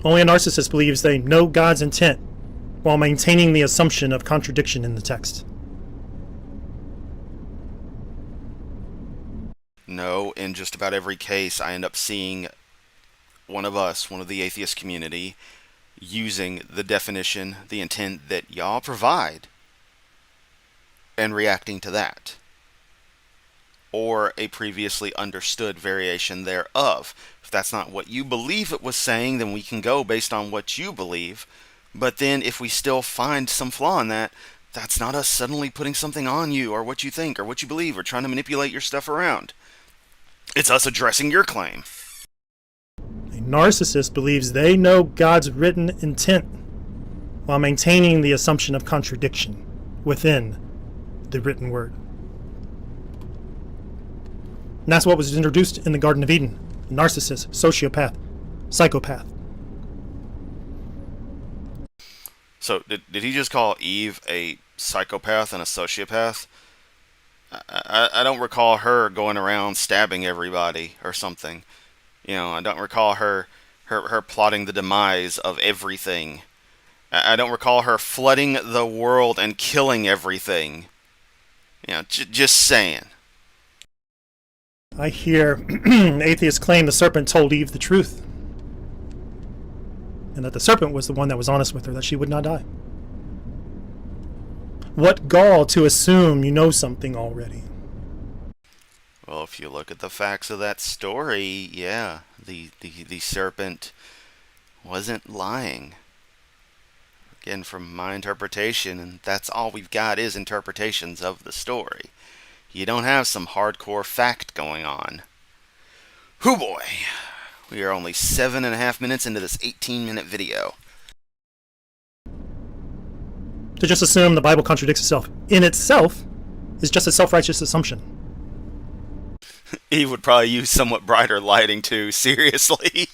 Only a narcissist believes they know God's intent while maintaining the assumption of contradiction in the text. No, in just about every case, I end up seeing one of the atheist community, using the definition, the intent that y'all provide, and reacting to that. Or a previously understood variation thereof. If that's not what you believe it was saying, then we can go based on what you believe. But then if we still find some flaw in that, that's not us suddenly putting something on you, or what you think, or what you believe, or trying to manipulate your stuff around. It's us addressing your claim. A narcissist believes they know God's written intent while maintaining the assumption of contradiction within the written word. And that's what was introduced in the Garden of Eden. Narcissist, sociopath, psychopath. So, did he just call Eve a psychopath and a sociopath? I don't recall her going around stabbing everybody or something. I don't recall her plotting the demise of everything. I don't recall her flooding the world and killing everything. Just saying. I hear atheists claim the serpent told Eve the truth, and that the serpent was the one that was honest with her, that she would not die. What gall to assume you know something already. Well, if you look at the facts of that story, yeah, the serpent wasn't lying. Again, from my interpretation, and that's all we've got is interpretations of the story. You don't have some hardcore fact going on. Hoo boy! We are only 7.5 minutes into this 18-minute video. To just assume the Bible contradicts itself in itself is just a self-righteous assumption. Eve would probably use somewhat brighter lighting too, seriously.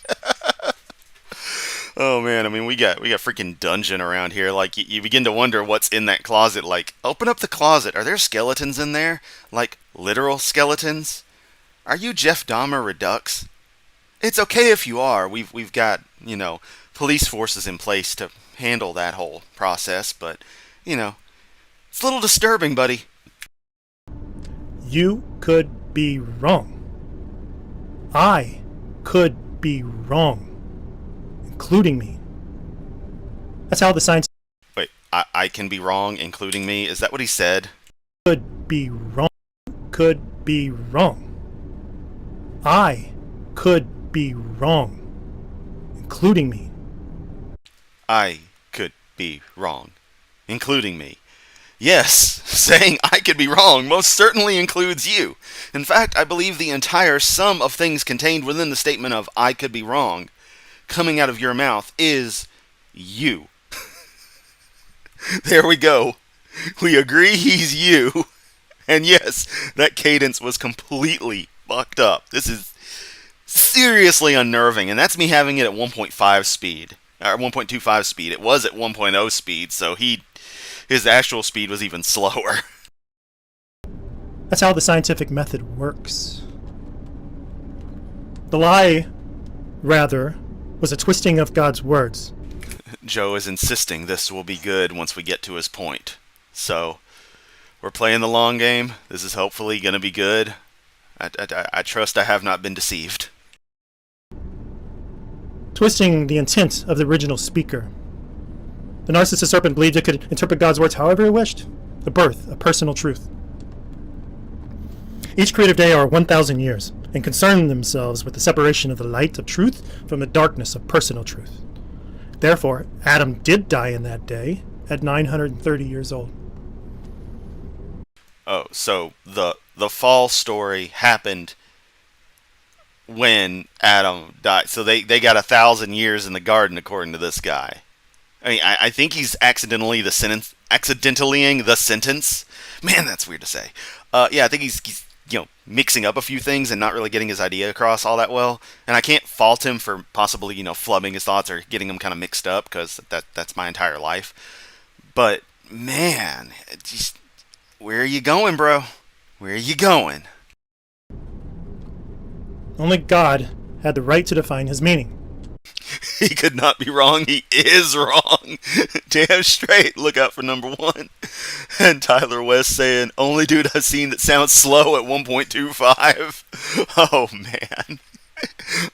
Oh man, I mean we got freaking dungeon around here. Like you begin to wonder what's in that closet. Like, open up the closet. Are there skeletons in there? Like literal skeletons? Are you Jeff Dahmer Redux? It's okay if you are. We've got, police forces in place to handle that whole process, but it's a little disturbing, buddy. You could be wrong. I could be wrong. Including me. That's how the science... Wait, I can be wrong, including me? Is that what he said? Could be wrong. Could be wrong. I could be wrong. Including me. I could be wrong. Including me. Yes, saying I could be wrong most certainly includes you. In fact, I believe the entire sum of things contained within the statement of I could be wrong coming out of your mouth is you. There we go. We agree he's you. And yes, that cadence was completely fucked up. This is seriously unnerving, and that's me having it at 1.5 speed. Or 1.25 speed. It was at 1.0 speed, so his actual speed was even slower. That's how the scientific method works. The lie, rather, was a twisting of God's words. Joe is insisting this will be good once we get to his point. So, we're playing the long game. This is hopefully going to be good. I trust I have not been deceived. Twisting the intent of the original speaker. The narcissist serpent believed it could interpret God's words however it wished. The birth of personal truth. Each creative day are 1,000 years, and concern themselves with the separation of the light of truth from the darkness of personal truth. Therefore, Adam did die in that day at 930 years old. Oh, so the fall story happened when Adam died. So they got 1,000 years in the garden, according to this guy. I mean, I think he's accidentally the sentence. Man, that's weird to say. Yeah, I think he's mixing up a few things and not really getting his idea across all that well. And I can't fault him for possibly, flubbing his thoughts or getting them kind of mixed up, because that's my entire life. But, man, just, where are you going, bro? Where are you going? Only God had the right to define his meaning. He could not be wrong. He is wrong. Damn straight. Look out for number 1. And Tyler West saying, only dude I've seen that sounds slow at 1.25. Oh, man.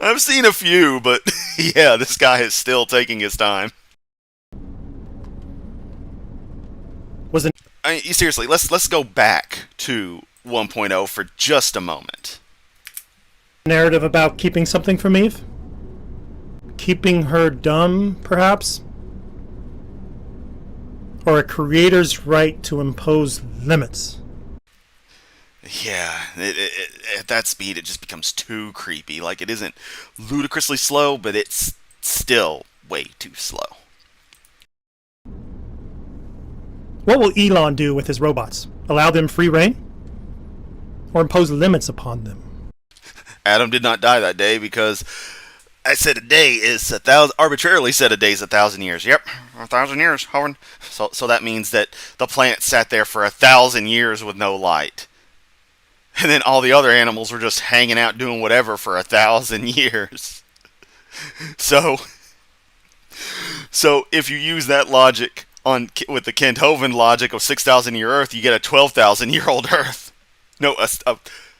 I've seen a few, but yeah, this guy is still taking his time. Seriously, let's go back to 1.0 for just a moment. Narrative about keeping something from Eve? Keeping her dumb, perhaps? Or a creator's right to impose limits? Yeah, at that speed it just becomes too creepy. Like, it isn't ludicrously slow, but it's still way too slow. What will Elon do with his robots? Allow them free reign? Or impose limits upon them? Adam did not die that day because I said a day is 1,000. Arbitrarily said a day is 1,000 years. Yep, 1,000 years, Howard. So that means that the planet sat there for 1,000 years with no light. And then all the other animals were just hanging out doing whatever for 1,000 years. So if you use that logic with the Kent Hovind logic of 6,000 year Earth, you get a 12,000-year-old Earth. No, a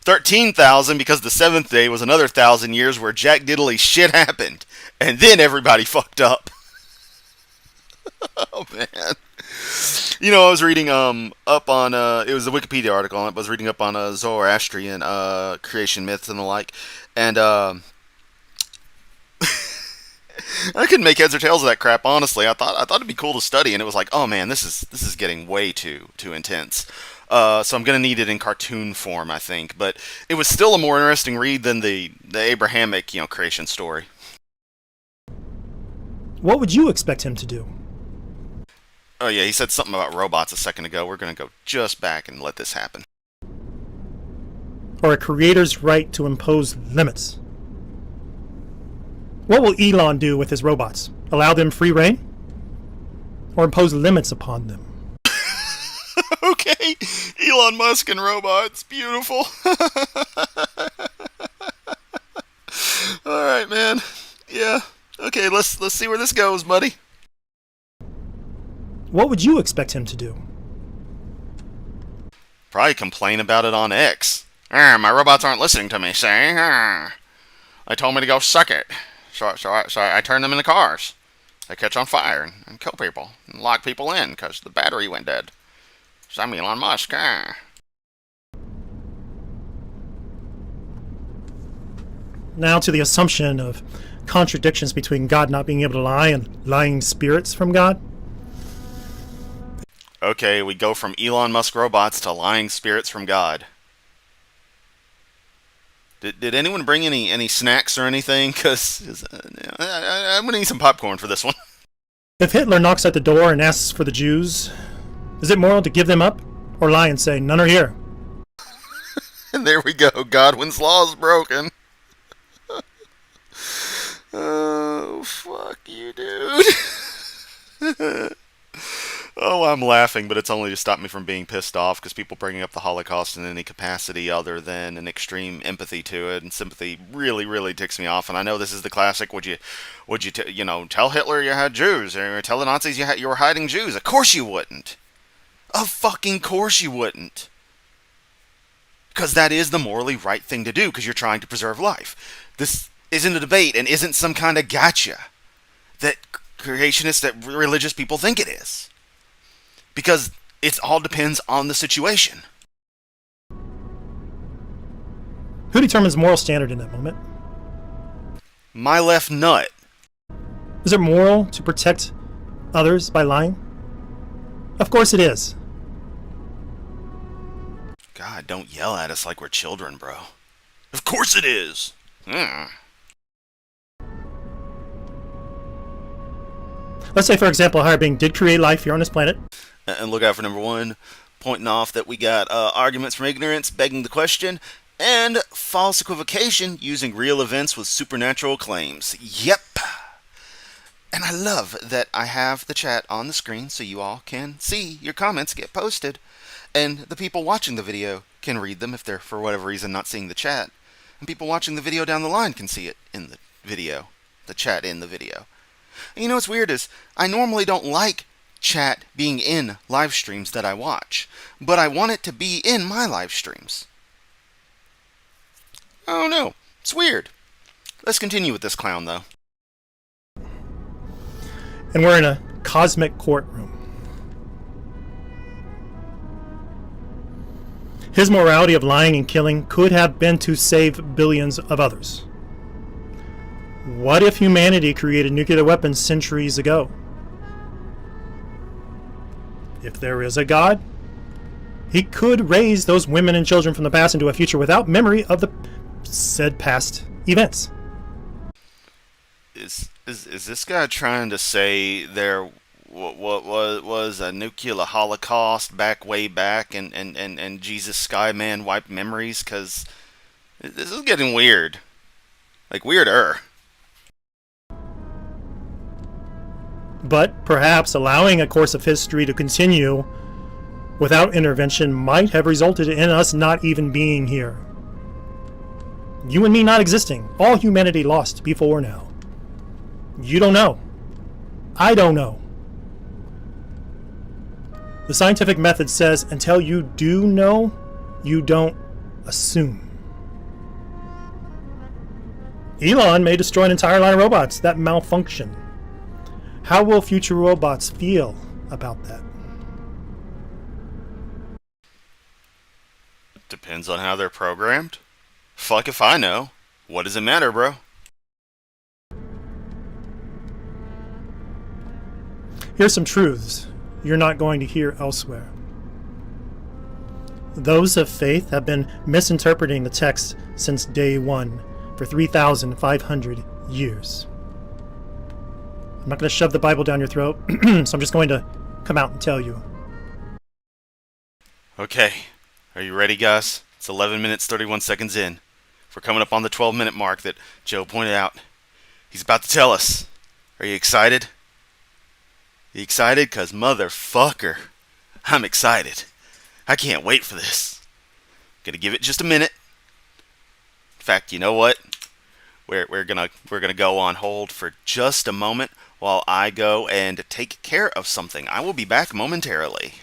13,000, because the seventh day was another 1,000 years where jack diddly shit happened, and then everybody fucked up. Oh man. You know, I was reading up on it was a Wikipedia article. I was reading up on Zoroastrian creation myths and the like, and I couldn't make heads or tails of that crap. Honestly, I thought it'd be cool to study, and it was like, oh man, this is getting way too intense. So I'm gonna need it in cartoon form, I think. But it was still a more interesting read than the Abrahamic, creation story. What would you expect him to do? Oh yeah, he said something about robots a second ago. We're gonna go just back and let this happen. Or a creator's right to impose limits? What will Elon do with his robots? Allow them free reign? Or impose limits upon them? Okay, Elon Musk and robots, beautiful. All right, man. Yeah. Okay, let's see where this goes, buddy. What would you expect him to do? Probably complain about it on X. My robots aren't listening to me, say. They told me to go suck it. So I turn them into cars. They catch on fire and kill people and lock people in because the battery went dead. So I'm Elon Musk. Now to the assumption of contradictions between God not being able to lie and lying spirits from God. Okay, we go from Elon Musk robots to lying spirits from God. Did anyone bring any snacks or anything? Because I'm going to need some popcorn for this one. If Hitler knocks at the door and asks for the Jews, is it moral to give them up or lie and say, none are here? And there we go. Godwin's law is broken. Oh, fuck you, dude. Oh, I'm laughing, but it's only to stop me from being pissed off because people bringing up the Holocaust in any capacity other than an extreme empathy to it, and sympathy really, really ticks me off. And I know this is the classic. Would you tell Hitler you had Jews, or tell the Nazis you were hiding Jews? Of course you wouldn't. Of fucking course you wouldn't. Because that is the morally right thing to do, because you're trying to preserve life. This isn't a debate and isn't some kind of gotcha that creationists, that religious people think it is. Because it all depends on the situation. Who determines moral standard in that moment? My left nut. Is it moral to protect others by lying? Of course it is. God, don't yell at us like we're children, bro. Of course it is. Let's say, for example, a higher being did create life here on this planet. And look out for number one, pointing off that we got arguments from ignorance, begging the question, and false equivocation using real events with supernatural claims. Yep. And I love that I have the chat on the screen so you all can see your comments get posted. And the people watching the video can read them if they're, for whatever reason, not seeing the chat. And people watching the video down the line can see it in the video, the chat in the video. And you know what's weird is, I normally don't like chat being in live streams that I watch, but I want it to be in my live streams. I don't know. It's weird. Let's continue with this clown, though. And we're in a cosmic courtroom. His morality of lying and killing could have been to save billions of others. What if humanity created nuclear weapons centuries ago? If there is a God, he could raise those women and children from the past into a future without memory of the said past events. Is this guy trying to say there what was a nuclear holocaust way back and Jesus Skyman wiped memories? Because this is getting weird. Like, weirder. But perhaps allowing a course of history to continue without intervention might have resulted in us not even being here. You and me not existing, all humanity lost before now. You don't know. I don't know. The scientific method says until you do know, you don't assume. Elon may destroy an entire line of robots that malfunction. How will future robots feel about that? Depends on how they're programmed. Fuck if I know. What does it matter, bro? Here's some truths you're not going to hear elsewhere. Those of faith have been misinterpreting the text since day one for 3,500 years. I'm not going to shove the Bible down your throat, so I'm just going to come out and tell you. Okay, are you ready, guys? It's 11 minutes, 31 seconds in. We're coming up on the 12-minute mark that Joe pointed out. He's about to tell us. Are you excited? You excited? 'Cause motherfucker, I'm excited. I can't wait for this. Gonna give it just a minute. In fact, you know what? We're gonna go on hold for just a moment while I go and take care of something. I will be back momentarily.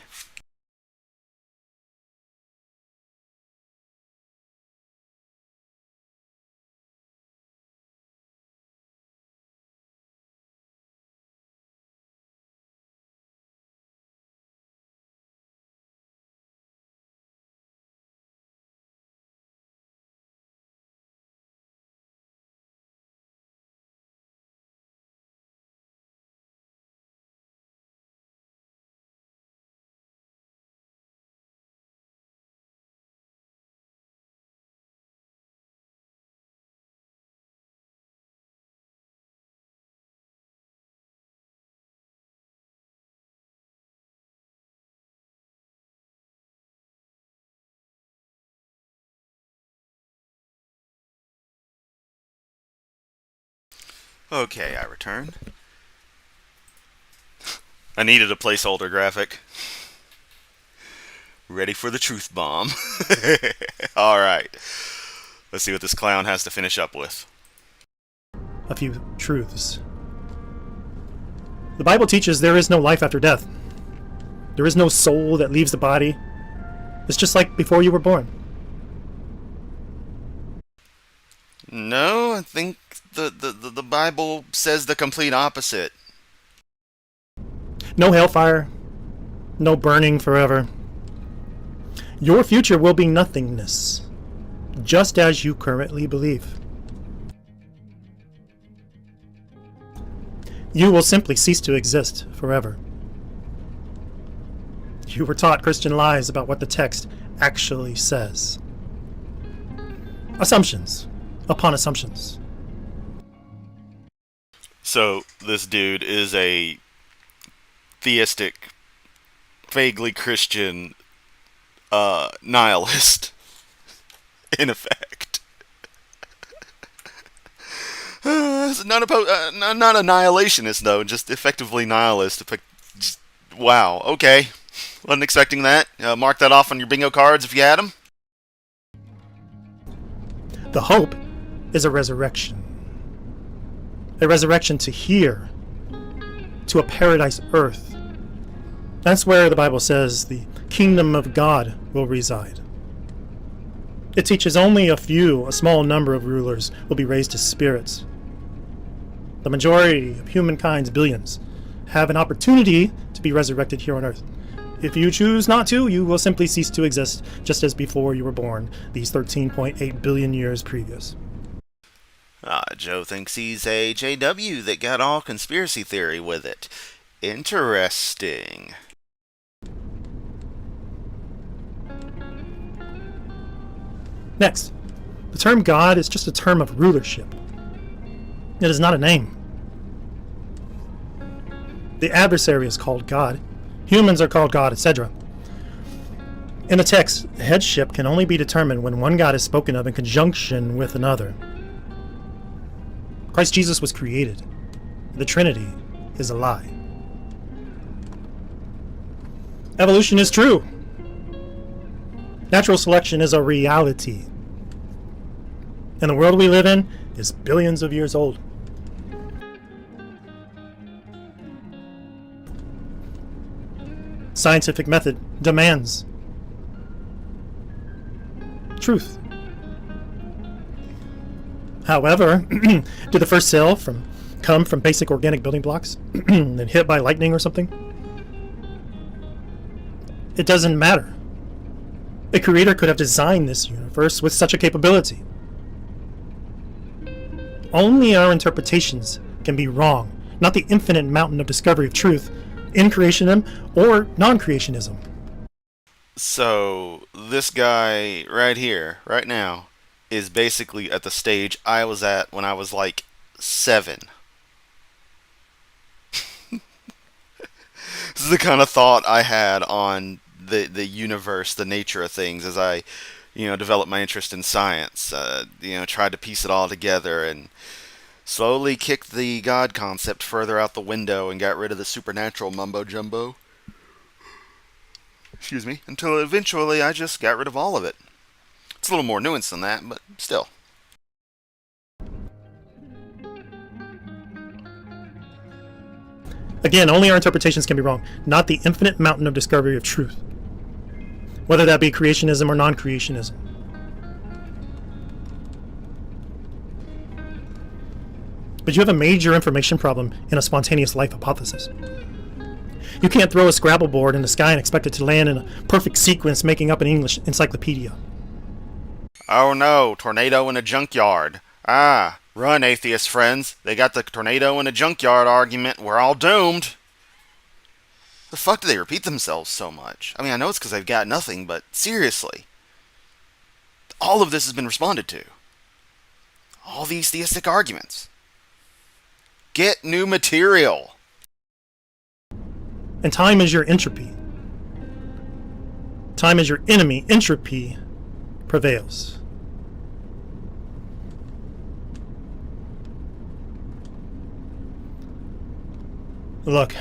Okay, I return. I needed a placeholder graphic. Ready for the truth bomb. Alright. Let's see what this clown has to finish up with. A few truths. The Bible teaches there is no life after death. There is no soul that leaves the body. It's just like before you were born. No, I think the Bible says the complete opposite. No hellfire. No burning forever. Your future will be nothingness, just as you currently believe. You will simply cease to exist forever. You were taught Christian lies about what the text actually says. Assumptions upon assumptions. So, this dude is a theistic, vaguely Christian nihilist, in effect. Not a annihilationist, though, just effectively nihilist. Just, wow, okay. Wasn't expecting that. Mark that off on your bingo cards if you had them. The hope is a resurrection. A resurrection to here, to a paradise earth. That's where the Bible says the kingdom of God will reside. It teaches only a small number of rulers will be raised as spirits. The majority of humankind's billions have an opportunity to be resurrected here on earth. If you choose not to, you will simply cease to exist just as before you were born, these 13.8 billion years previous. Joe thinks he's a JW that got all conspiracy theory with it. Interesting. Next, the term God is just a term of rulership. It is not a name. The adversary is called God. Humans are called God, etc. In the text, headship can only be determined when one God is spoken of in conjunction with another. Christ Jesus was created. The Trinity is a lie. Evolution is true. Natural selection is a reality. And the world we live in is billions of years old. Scientific method demands truth. However, did the first cell come from basic organic building blocks and hit by lightning or something? It doesn't matter. A creator could have designed this universe with such a capability. Only our interpretations can be wrong, not the infinite mountain of discovery of truth in creationism or non-creationism. So, this guy right here, right now, is basically at the stage I was at when I was like 7. This is the kind of thought I had on the universe, the nature of things, as I, developed my interest in science. Tried to piece it all together and slowly kicked the God concept further out the window and got rid of the supernatural mumbo-jumbo. Excuse me. Until eventually I just got rid of all of it. It's a little more nuanced than that, but still. Again, only our interpretations can be wrong, not the infinite mountain of discovery of truth, whether that be creationism or non-creationism. But you have a major information problem in a spontaneous life hypothesis. You can't throw a Scrabble board in the sky and expect it to land in a perfect sequence making up an English encyclopedia. Oh no, tornado in a junkyard. Ah, run, atheist friends. They got the tornado in a junkyard argument. We're all doomed. The fuck do they repeat themselves so much? I mean, I know it's because they've got nothing, but seriously. All of this has been responded to. All these theistic arguments. Get new material. And time is your entropy. Time is your enemy. Entropy prevails. Look.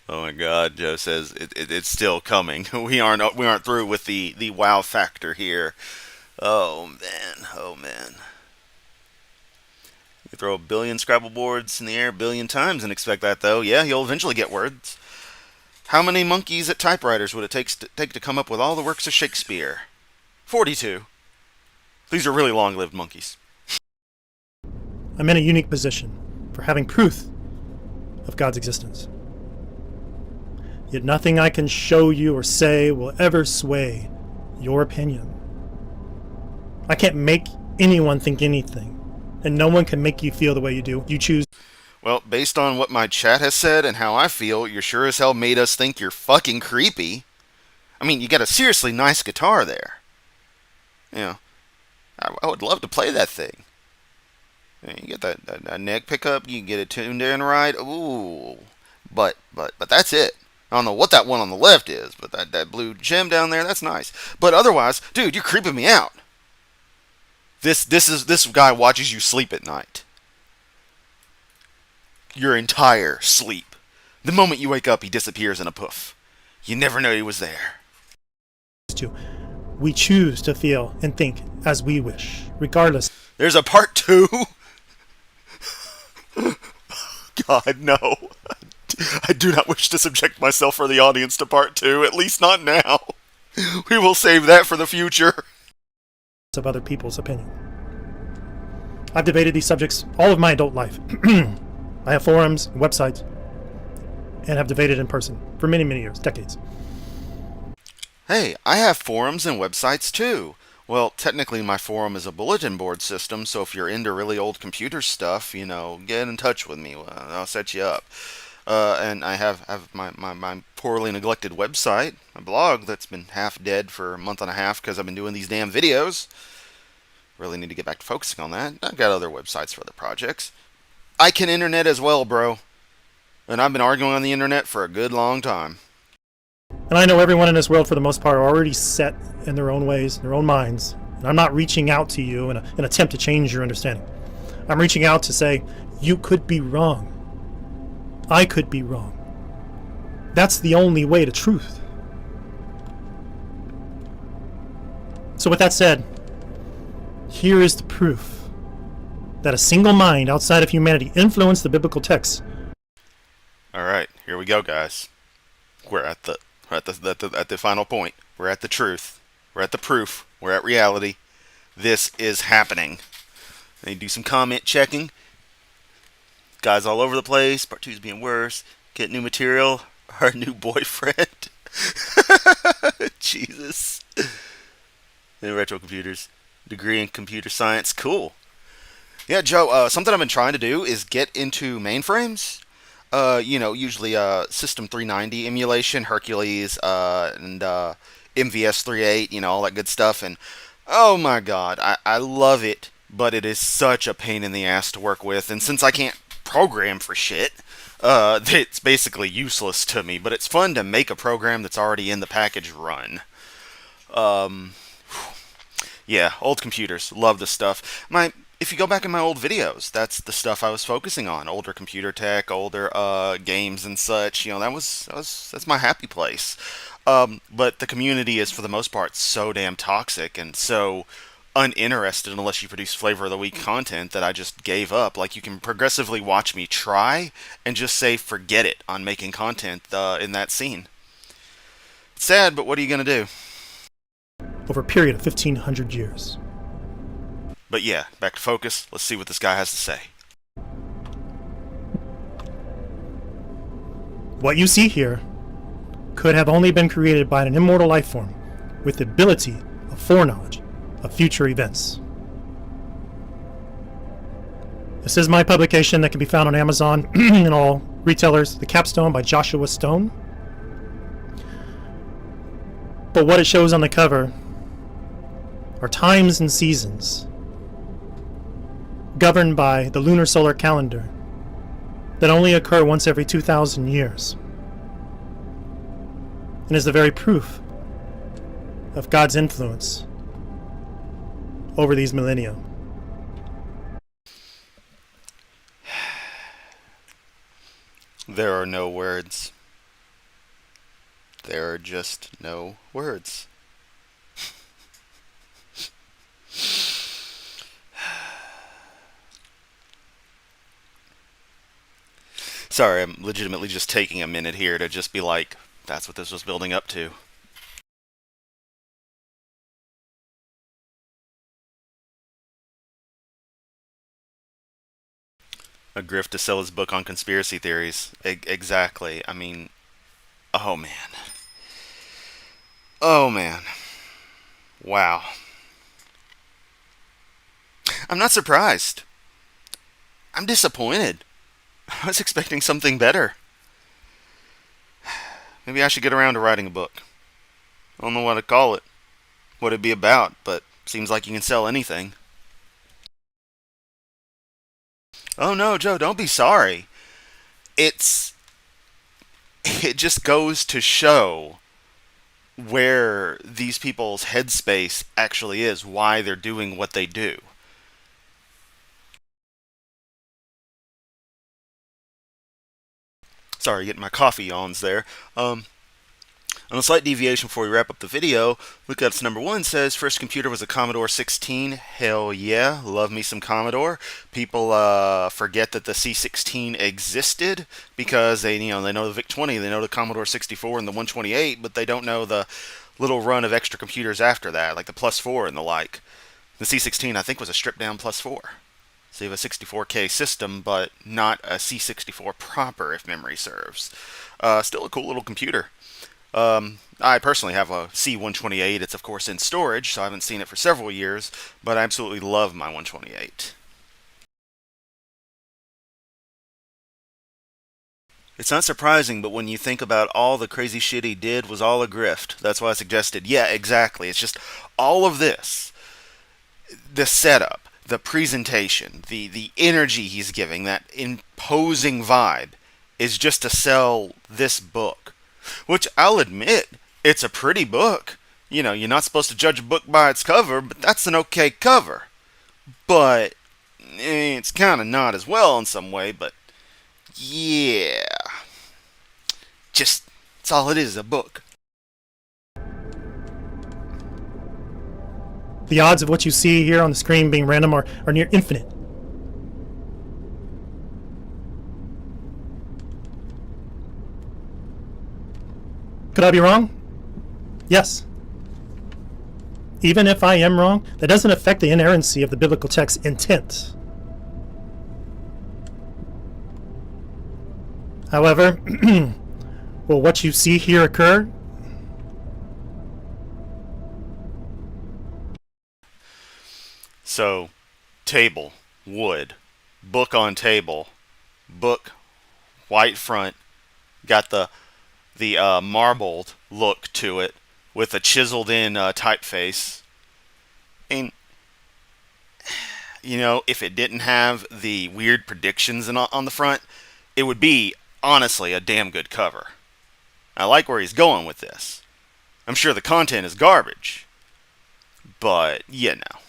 Oh my God, Joe says it's still coming. We aren't through with the wow factor here. Oh man. You throw a billion Scrabble boards in the air a billion times and expect that, though. Yeah, you'll eventually get words. How many monkeys at typewriters would it take to come up with all the works of Shakespeare? 42. These are really long-lived monkeys. I'm in a unique position for having proof of God's existence. Yet nothing I can show you or say will ever sway your opinion. I can't make anyone think anything. And no one can make you feel the way you do. You choose. Well, based on what my chat has said and how I feel, you sure as hell made us think you're fucking creepy. I mean, you got a seriously nice guitar there. I would love to play that thing. You get that neck pickup, you get it tuned in right. Ooh. But that's it. I don't know what that one on the left is, but that blue gem down there, that's nice. But otherwise, dude, you're creeping me out. This guy watches you sleep at night. Your entire sleep. The moment you wake up, he disappears in a poof. You never know he was there. We choose to feel and think as we wish, regardless. There's a part 2? God, no. I do not wish to subject myself or the audience to part 2, at least not now. We will save that for the future. Of other people's opinion. I've debated these subjects all of my adult life. I have forums and websites and have debated in person for many, many years, decades. Hey, I have forums and websites too. Well, technically my forum is a bulletin board system, so if you're into really old computer stuff, get in touch with me. I'll set you up. And I have my poorly neglected website, my blog that's been half dead for a month and a half because I've been doing these damn videos. Really need to get back to focusing on that. I've got other websites for other projects. I can internet as well, bro. And I've been arguing on the internet for a good long time. And I know everyone in this world, for the most part, are already set in their own ways, their own minds. And I'm not reaching out to you in an attempt to change your understanding. I'm reaching out to say, you could be wrong. I could be wrong. That's the only way to truth. So with that said, here is the proof that a single mind outside of humanity influenced the biblical texts. All right, here we go, guys. We're at the final point. We're at the truth. We're at the proof. We're at reality. This is happening. They do some comment checking. Guys all over the place. Part 2 is being worse. Get new material. Our new boyfriend. Jesus. And retro computers. Degree in computer science. Cool. Yeah, Joe, something I've been trying to do is get into mainframes. Usually System 390 emulation, Hercules, and MVS 3.8, all that good stuff. And oh my god, I love it, but it is such a pain in the ass to work with. And since I can't program for shit, it's basically useless to me. But it's fun to make a program that's already in the package run. Yeah, old computers, love this stuff. If you go back in my old videos, that's the stuff I was focusing on. Older computer tech, older games and such. That's my happy place. But the community is, for the most part, so damn toxic and so uninterested unless you produce flavor of the week content that I just gave up. Like, you can progressively watch me try and just say forget it on making content in that scene. It's sad, but what are you going to do? Over a period of 1,500 years. But yeah, back to focus. Let's see what this guy has to say. What you see here could have only been created by an immortal life form with the ability of foreknowledge of future events. This is my publication that can be found on Amazon and all retailers, The Capstone by Joshua Stone. But what it shows on the cover are times and seasons governed by the lunar solar calendar that only occur once every 2,000 years, and is the very proof of God's influence over these millennia. There are no words. There are just no words. Sorry, I'm legitimately just taking a minute here to just be like, that's what this was building up to. A grift to sell his book on conspiracy theories. Exactly. I mean, oh man. Oh man. Wow. I'm not surprised. I'm disappointed. I was expecting something better. Maybe I should get around to writing a book. I don't know what to call it, what it'd be about, but seems like you can sell anything. Oh no, Joe, don't be sorry. It just goes to show where these people's headspace actually is, why they're doing what they do. Sorry, getting my coffee yawns there. On a slight deviation before we wrap up the video, Lookouts number 1 says, first computer was a Commodore 16. Hell yeah, love me some Commodore. People forget that the C16 existed because they know the VIC-20, they know the Commodore 64 and the 128, but they don't know the little run of extra computers after that, like the Plus 4 and the like. The C16, I think, was a stripped down Plus 4. So you have a 64K system, but not a C64 proper, if memory serves. Still a cool little computer. I personally have a C128. It's, of course, in storage, so I haven't seen it for several years, but I absolutely love my 128. It's not surprising, but when you think about all the crazy shit he did was all a grift. That's why I suggested, yeah, exactly. It's just all of this. The setup, the presentation, the energy he's giving, that imposing vibe, is just to sell this book. Which, I'll admit, it's a pretty book. You know, you're not supposed to judge a book by its cover, but that's an okay cover. But it's kind of not as well in some way, but yeah. That's all it is, a book. The odds of what you see here on the screen being random are near infinite. Could I be wrong? Yes. Even if I am wrong, that doesn't affect the inerrancy of the biblical text's intent. However, will what you see here occur? So, table, wood, book on table, book, white front, got the marbled look to it with a chiseled in typeface. And you know, if it didn't have the weird predictions on the front, it would be honestly a damn good cover. I like where he's going with this. I'm sure the content is garbage, but you know.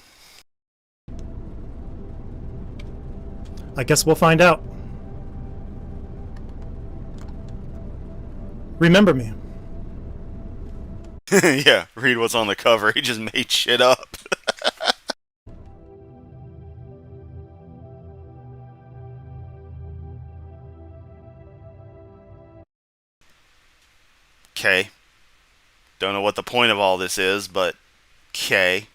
I guess we'll find out. Remember me. Yeah, read what's on the cover. He just made shit up. Okay. Don't know what the point of all this is, but okay.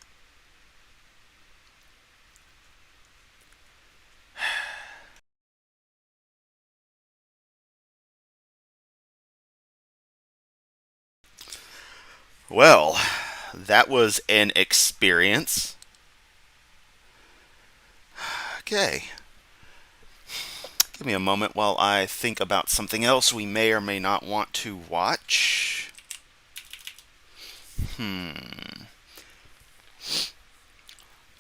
Well, that was an experience. Okay. Give me a moment while I think about something else we may or may not want to watch.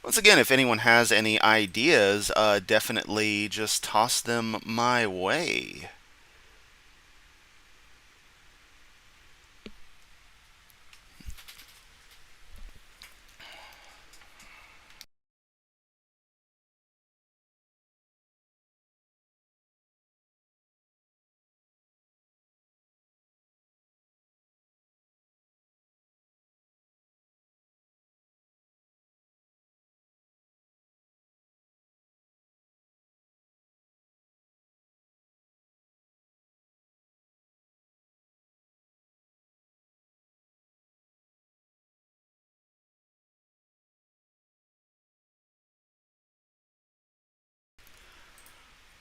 Once again, if anyone has any ideas, definitely just toss them my way.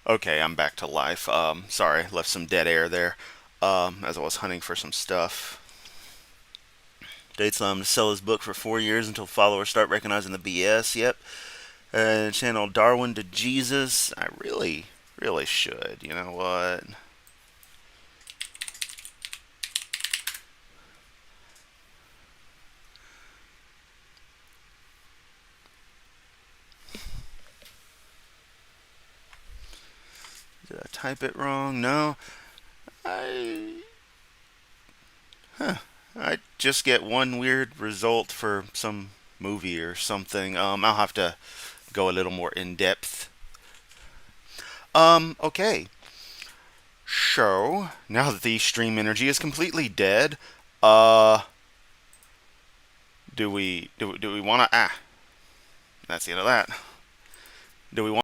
Okay, I'm back to life. Sorry, left some dead air there as I was hunting for some stuff. Dates allow him to sell his book for 4 years until followers start recognizing the BS. Yep. Channel Darwin to Jesus. I really should. You know what? Did I type it wrong? No. I just get one weird result for some movie or something. I'll have to go a little more in depth. Okay. So, now that the stream energy is completely dead, do we want to, that's the end of that. Do we want